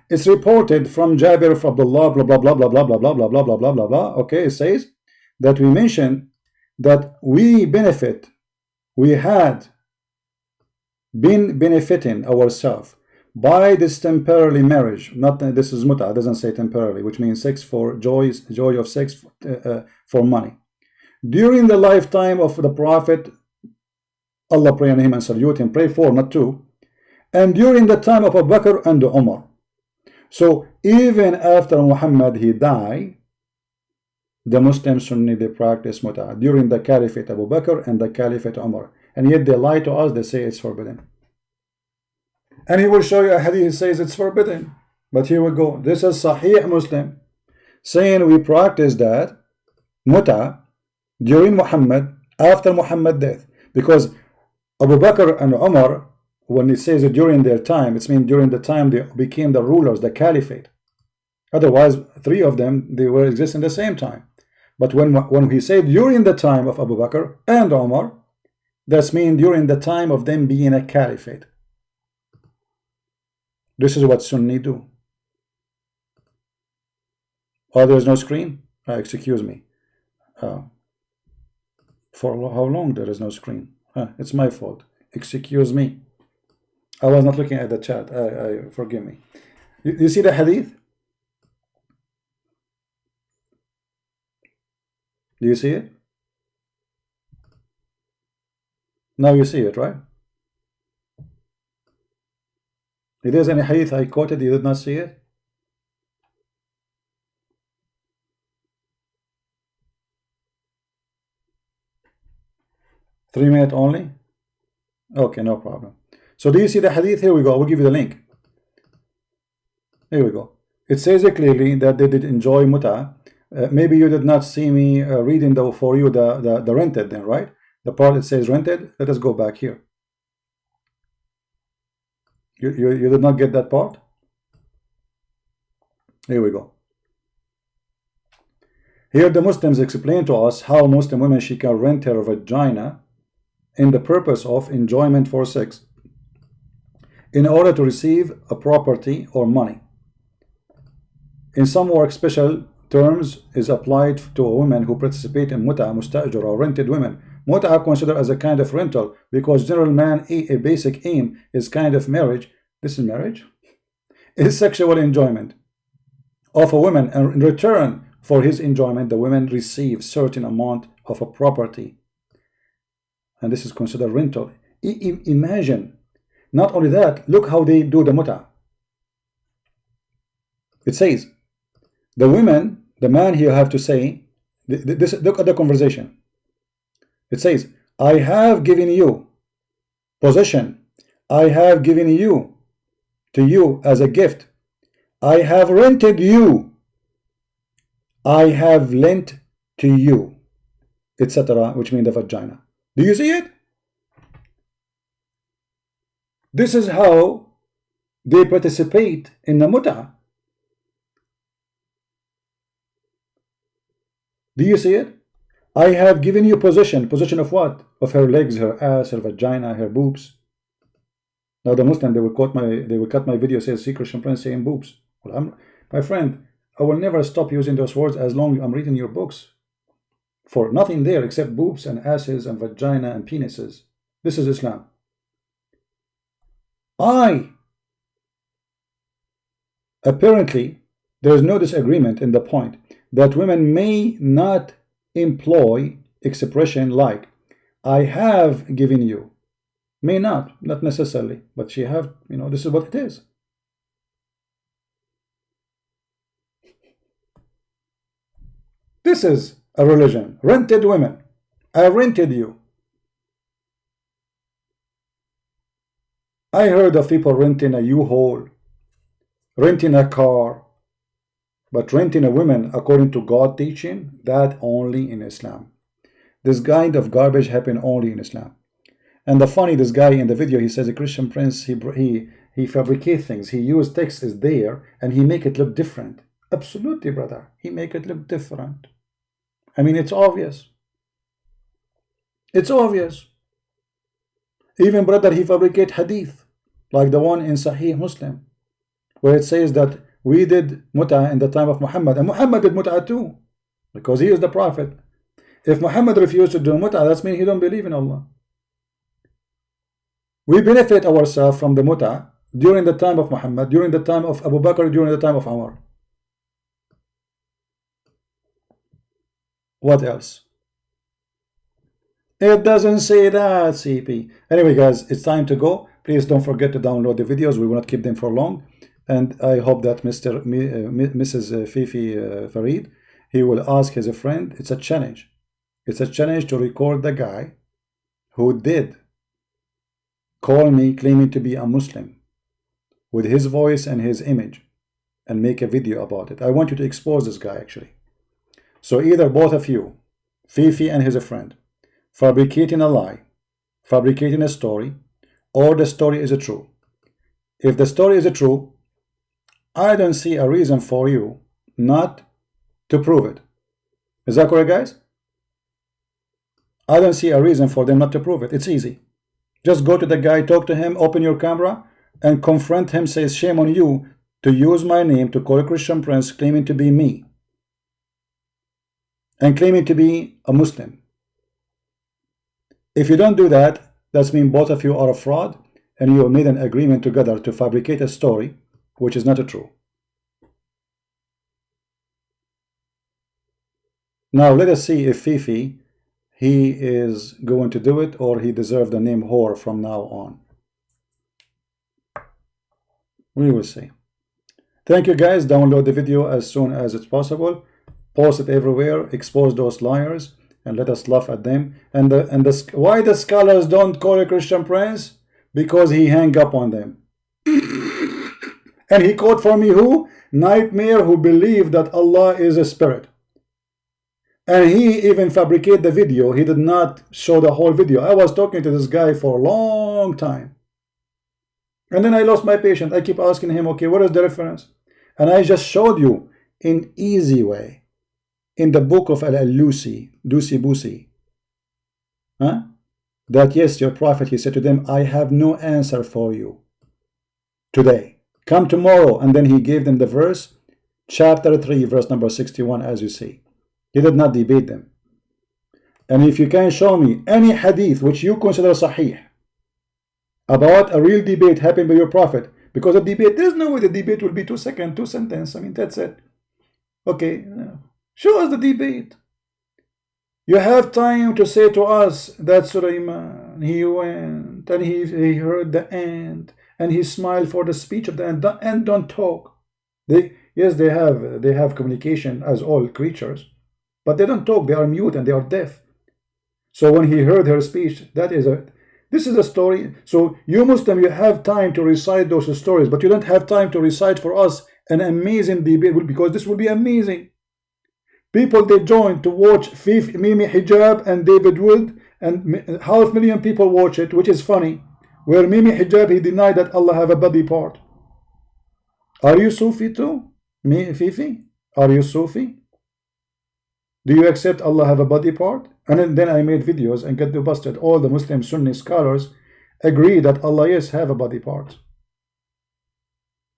It's reported from Jabir of Abdullah, blah, blah, blah, blah, blah, blah, blah, blah, blah, blah, blah, blah, blah. Okay, it says that we mentioned that we benefit, we had been benefiting ourselves by this temporary marriage. Not this is muta, doesn't say temporarily, which means sex for joy of sex for money. During the lifetime of the Prophet, Allah pray on him and salute him, pray for, not to, and during the time of Abu Bakr and Umar. So even after Muhammad he died, the Muslim Sunni they practice muta during the Caliphate Abu Bakr and the Caliphate Umar, and yet they lie to us. They say it's forbidden, and he will show you a hadith says it's forbidden. But here we go. This is Sahih Muslim saying we practice that muta during Muhammad, after Muhammad's death, because Abu Bakr and Umar, when it says it during their time, it means during the time they became the rulers, the caliphate. Otherwise, three of them, they were existing at the same time. But when he said during the time of Abu Bakr and Umar, that's mean during the time of them being a caliphate. This is what Sunni do. Oh, there's no screen? Excuse me. For how long there is no screen? It's my fault. Excuse me. I was not looking at the chat. Forgive me. You see the hadith? Do you see it? Now you see it, right? If there's any hadith I quoted, you did not see it? Three minutes only? Okay, no problem. So do you see the hadith? Here we go. We'll give you the link. Here we go. It says it clearly that they did enjoy muta. Maybe you did not see me reading for you the rented then, right? The part that says rented. Let us go back here. You did not get that part? Here we go. Here the Muslims explain to us how Muslim women she can rent her vagina in the purpose of enjoyment for sex in order to receive a property or money. In some work, special terms is applied to a woman who participate in muta, mustajir, or rented women. Muta are considered as a kind of rental because general man a basic aim is kind of marriage. This is marriage? Is sexual enjoyment of a woman, and in return for his enjoyment, the women receive certain amount of a property. And this is considered rental. Imagine. Not only that, look how they do the muta. It says, the women, the man here have to say, this, look at the conversation. It says, I have given you possession. I have given you to you as a gift. I have rented you. I have lent to you, etc., which means the vagina. Do you see it? This is how they participate in the muta. Do you see it? I have given you possession. Possession of what? Of her legs, her ass, her vagina, her boobs. Now the Muslim, they will cut my video, says, see Christian Prince saying boobs. Well, my friend, I will never stop using those words as long as I'm reading your books. For nothing there except boobs and asses and vagina and penises. This is Islam. Apparently, there is no disagreement in the point that women may not employ expression like I have given you. May not necessarily, but she have, this is what it is. This is a religion. Rented women. I rented you. I heard of people renting a U-Haul, renting a car, but renting a woman according to God teaching, that only in Islam. This kind of garbage happen only in Islam. And the funny, this guy in the video, he says a Christian Prince, he fabricates things. He used text is there and he make it look different. Absolutely, brother. He make it look different. I mean, it's obvious. It's obvious. Even, brother, he fabricate hadith, like the one in Sahih Muslim, where it says that we did muta in the time of Muhammad, and Muhammad did muta too, because he is the prophet. If Muhammad refused to do muta, that means he don't believe in Allah. We benefit ourselves from the muta during the time of Muhammad, during the time of Abu Bakr, during the time of Umar. What else? It doesn't say that, CP. Anyway, guys, it's time to go. Please don't forget to download the videos. We will not keep them for long. And I hope that Mrs. Fifi Farid, he will ask his friend. It's a challenge. It's a challenge to record the guy who did call me claiming to be a Muslim with his voice and his image and make a video about it. I want you to expose this guy, actually. So either both of you, Fifi and his friend, fabricating a lie, fabricating a story, or the story is true. If the story is true, I don't see a reason for you not to prove it. Is that correct, guys? I don't see a reason for them not to prove it. It's easy. Just go to the guy, talk to him, open your camera, and confront him. Say, shame on you to use my name to call Christian Prince, claiming to be me and claiming to be a Muslim. If you don't do that, that means both of you are a fraud and you made an agreement together to fabricate a story which is not true. Now let us see if Fifi, he is going to do it, or he deserves the name whore from now on. We will see. Thank you, guys. Download the video as soon as it's possible. Post it everywhere. Expose those liars and let us laugh at them. And why the scholars don't call a Christian Prince? Because he hang up on them. And he quote for me who? Nightmare, who believed that Allah is a spirit. And he even fabricated the video. He did not show the whole video. I was talking to this guy for a long time. And then I lost my patience. I keep asking him, okay, what is the reference? And I just showed you in easy way in the book of Al-Lusi, Dusi Busi, that yes, your prophet, he said to them, I have no answer for you today. Come tomorrow. And then he gave them the verse, chapter 3, verse number 61, as you see. He did not debate them. And if you can show me any hadith which you consider sahih about a real debate happened by your prophet, because a debate, there's no way the debate will be 2 seconds, 2 sentences. I mean, that's it. Okay, show us the debate. You have time to say to us that Sulaiman, he went and he heard the end and he smiled for the speech of the end. The end don't talk. Yes, they have communication as all creatures, but they don't talk. They are mute and they are deaf. So when he heard her speech, this is a story. So you Muslim, you have time to recite those stories, but you don't have time to recite for us an amazing debate, because this will be amazing. People, they join to watch Mimi Hijab and David Wood, and 500,000 people watch it, which is funny. Where Mimi Hijab, he denied that Allah have a body part. Are you Sufi too? Fifi? Are you Sufi? Do you accept Allah have a body part? And then I made videos and get busted. All the Muslim Sunni scholars agree that Allah yes have a body part.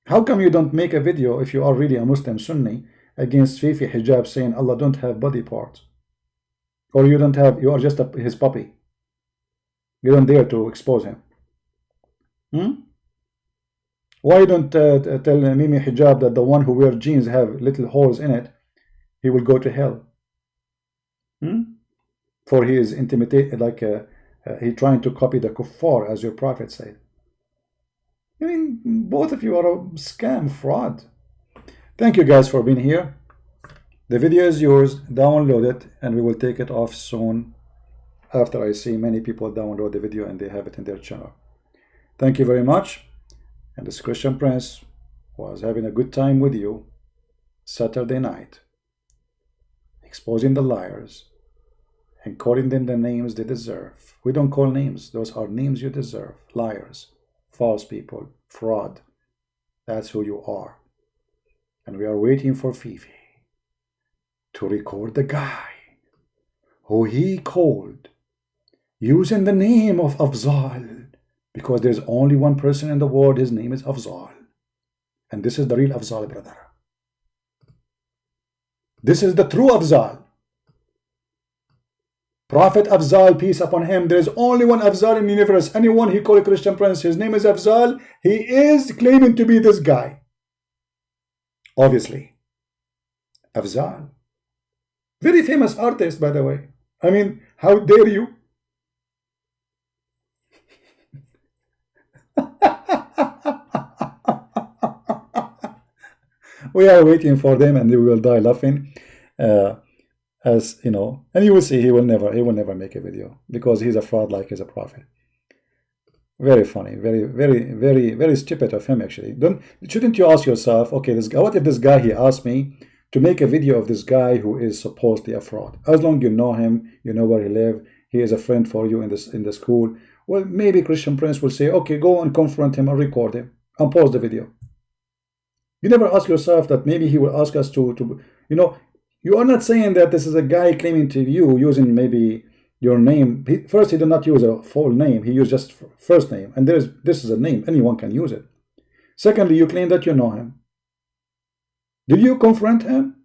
How come you don't make a video if you are really a Muslim Sunni against Fifi Hijab saying Allah don't have body parts? Or you don't have, you are just his puppy. You don't dare to expose him. Why don't tell Mimi Hijab that the one who wears jeans have little holes in it, he will go to hell? For he is intimidated, like he trying to copy the kuffar, as your prophet said. I mean, both of you are a scam, fraud. Thank you guys for being here. The video is yours. Download it and we will take it off soon after I see many people download the video and they have it in their channel. Thank you very much. And this Christian Prince was having a good time with you Saturday night, exposing the liars and calling them the names they deserve. We don't call names. Those are names you deserve. Liars, false people, fraud. That's who you are. And we are waiting for Fifi to record the guy who he called using the name of Afzal, because there's only one person in the world, his name is Afzal. And this is the real Afzal, brother. This is the true Afzal. Prophet Afzal, peace upon him. There is only one Afzal in the universe. Anyone he called a Christian Prince, his name is Afzal. He is claiming to be this guy. Obviously. Afzal. Very famous artist, by the way. I mean, how dare you? We are waiting for them and they will die laughing. As you know, and you will see he will never make a video because he's a fraud like he's a prophet. Very funny, very stupid of him actually. Shouldn't you ask yourself, okay, this guy, what if this guy he asked me to make a video of this guy who is supposedly a fraud? As long as you know him, you know where he lives, he is a friend for you in the school. Well, maybe Christian Prince will say, okay, go and confront him and record him and pause the video. You never ask yourself that maybe he will ask us to you know. You are not saying that this is a guy claiming to you using maybe your name. First, he did not use a full name. He used just first name. And this is a name. Anyone can use it. Secondly, you claim that you know him. Did you confront him?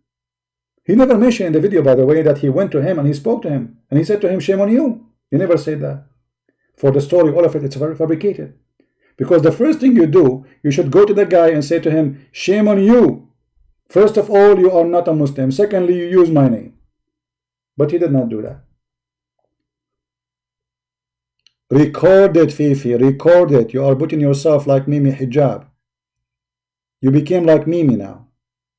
He never mentioned in the video, by the way, that he went to him and he spoke to him. And he said to him, shame on you. He never said that. For the story, all of it, it's very fabricated. Because the first thing you do, you should go to the guy and say to him, shame on you. First of all, you are not a Muslim. Secondly, you use my name. But he did not do that. Record it, Fifi. Record it. You are putting yourself like Mimi hijab. You became like Mimi now.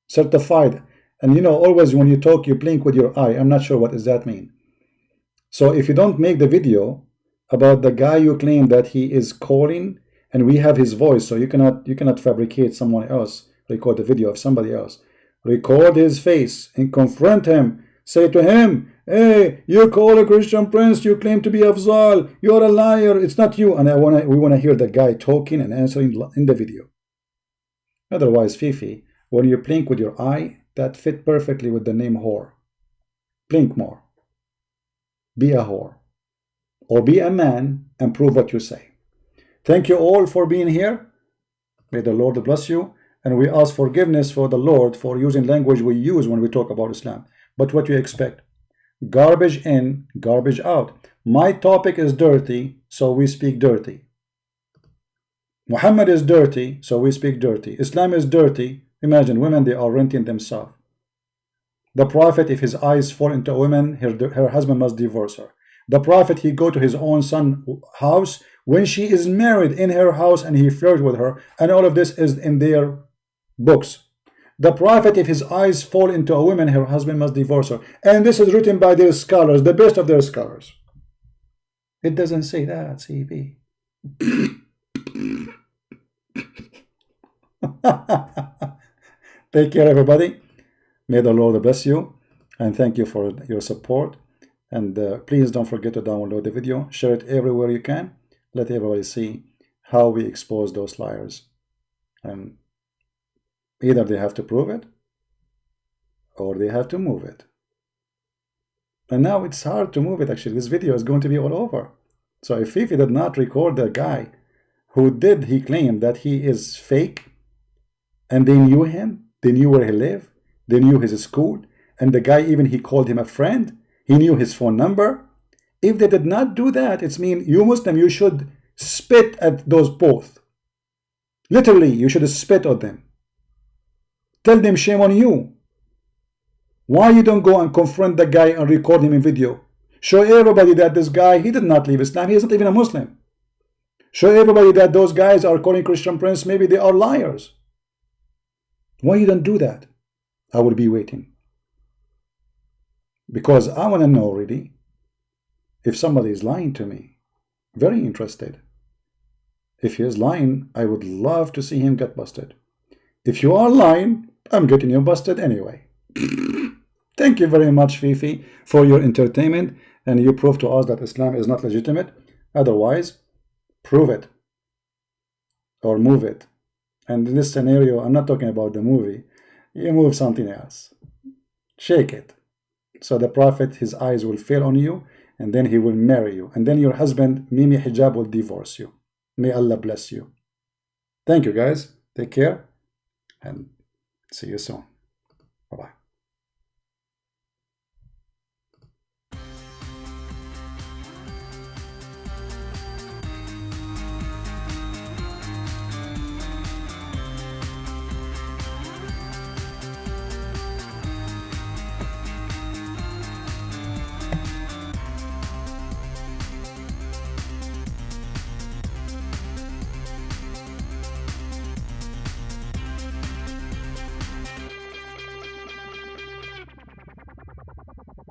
Certified. And you know, always when you talk, you blink with your eye. I'm not sure what does that mean. So if you don't make the video about the guy you claim that he is calling, and we have his voice, so you cannot fabricate someone else. Record the video of somebody else. Record his face and confront him. Say to him, hey, you call a Christian Prince, you claim to be Afzal, you're a liar, it's not you. And we want to hear the guy talking and answering in the video. Otherwise, Fifi, when you blink with your eye, that fit perfectly with the name whore. Blink more. Be a whore. Or be a man and prove what you say. Thank you all for being here. May the Lord bless you. And we ask forgiveness for the Lord for using language we use when we talk about Islam. But what you expect? Garbage in, garbage out. My topic is dirty, so we speak dirty. Muhammad is dirty, so we speak dirty. Islam is dirty. Imagine women, they are renting themselves. The Prophet, if his eyes fall into a woman, her husband must divorce her. The Prophet, he go to his own son's house when she is married in her house and he flirts with her. And all of this is in their books. The Prophet, if his eyes fall into a woman, her husband must divorce her. And this is written by their scholars, the best of their scholars. It doesn't say that, CB. Take care, everybody. May the Lord bless you. And thank you for your support. And please don't forget to download the video. Share it everywhere you can. Let everybody see how we expose those liars. And either they have to prove it or they have to move it. And now it's hard to move it actually. This video is going to be all over. So if Fifi did not record the guy he claimed that he is fake, and they knew him, they knew where he lived, they knew his school, and the guy even he called him a friend, he knew his phone number. If they did not do that, it's mean you Muslim, you should spit at those both. Literally, you should spit at them. Tell them shame on you. Why you don't go and confront the guy and record him in video? Show everybody that this guy, he did not leave Islam. He is not even a Muslim. Show everybody that those guys are calling Christian Prince, maybe they are liars. Why you don't do that? I will be waiting. Because I want to know really if somebody is lying to me. Very interested. If he is lying, I would love to see him get busted. If you are lying, I'm getting you busted anyway. Thank you very much, Fifi, for your entertainment, and you prove to us that Islam is not legitimate. Otherwise, prove it or move it. And in this scenario, I'm not talking about the movie. You move something else. Shake it. So the Prophet, his eyes will fail on you, and then he will marry you. And then your husband, Mimi Hijab, will divorce you. May Allah bless you. Thank you, guys. Take care, and see you soon.